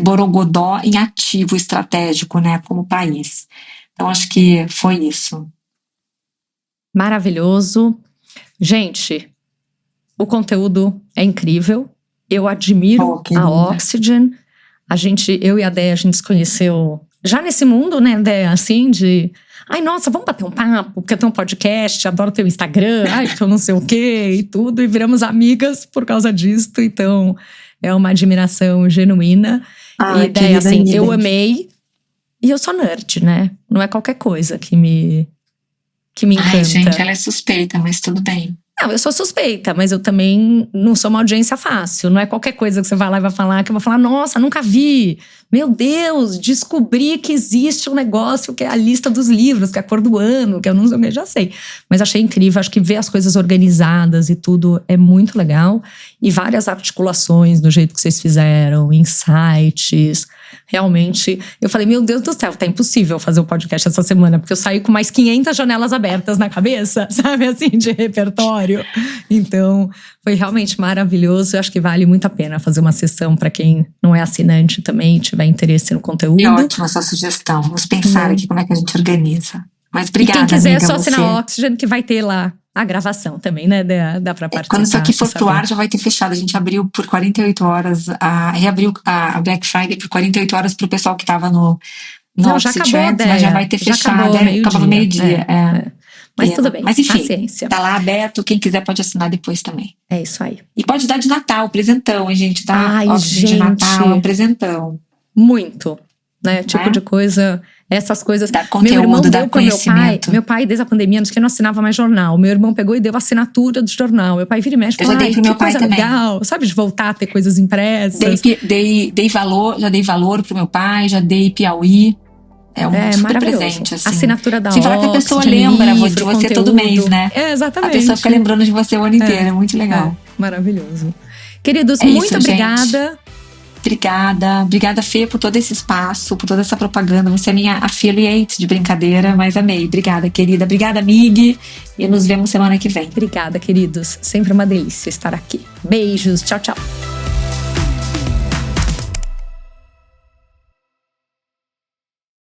B: borogodó em ativo estratégico, né, como país. Então acho que foi isso.
A: Maravilhoso. Gente, o conteúdo é incrível. Eu admiro a Oxygen. Eu e a Déia, a gente se conheceu já nesse mundo, né, Déia? Assim, ai, nossa, vamos bater um papo, porque eu tenho um podcast, adoro teu Instagram, que eu não sei o quê e tudo. E viramos amigas por causa disso. Então, é uma admiração genuína. E Déia, assim, eu amei. E eu sou nerd, né? Não é qualquer coisa que me encanta.
B: Ai, gente, ela é suspeita, mas tudo bem.
A: Não, eu sou suspeita, mas eu também não sou uma audiência fácil. Não é qualquer coisa que você vai lá e vai falar, que eu vou falar, nossa, nunca vi. Meu Deus, descobri que existe um negócio que é a lista dos livros, que é a cor do ano, que eu não sei o que, já sei. Mas achei incrível, acho que ver as coisas organizadas e tudo é muito legal. E várias articulações do jeito que vocês fizeram, insights… Realmente, eu falei, meu Deus do céu, tá impossível fazer o podcast essa semana, porque eu saí com mais 500 janelas abertas na cabeça, sabe, assim, de repertório. Então, foi realmente maravilhoso. Eu acho que vale muito a pena fazer uma sessão para quem não é assinante também e tiver interesse no conteúdo.
B: É ótima essa sugestão. Vamos pensar aqui como é que a gente organiza. Mas obrigada,
A: e quem quiser,
B: amiga,
A: é só assinar o Oxygen, que vai ter lá a gravação também, né? Dá pra participar.
B: Quando isso aqui for pro ar, já vai ter fechado. A gente abriu por 48 horas, reabriu a Black Friday por 48 horas pro pessoal que tava no
A: não, já acabou a ideia.
B: Mas já vai ter fechado. Acabou no meio-dia.
A: Mas tudo bem,
B: mas enfim,
A: paciência.
B: Tá lá aberto, quem quiser pode assinar depois também.
A: É isso aí.
B: E pode dar de Natal, presentão, hein, gente? Tá?
A: Ai, gente.
B: De Natal, presentão.
A: Muito, né? Tipo de coisa… Essas coisas.
B: Dar conteúdo,
A: meu irmão
B: dar
A: deu pro
B: conhecimento.
A: meu pai, desde a pandemia, não assinava mais jornal. Meu irmão pegou e deu assinatura do jornal. Meu pai vira e mexe e fala,
B: Eu já dei pro meu pai
A: coisa
B: também.
A: legal. Sabe, de voltar a ter coisas impressas.
B: Já dei valor pro meu pai, já dei Piauí. É um super presente, assim.
A: Assinatura da
B: Sem falar que a pessoa
A: Oxford,
B: lembra
A: livro,
B: de você
A: conteúdo.
B: todo mês, né?
A: Exatamente.
B: A pessoa fica lembrando de você o ano inteiro, é muito legal.
A: Maravilhoso. Queridos,
B: É
A: muito
B: isso,
A: obrigada.
B: Obrigada, Fê, por todo esse espaço, por toda essa propaganda. Você é minha affiliate de brincadeira, mas amei. Obrigada, querida. Obrigada, Mig. E nos vemos semana que vem.
A: Obrigada, queridos. Sempre uma delícia estar aqui. Beijos. Tchau, tchau.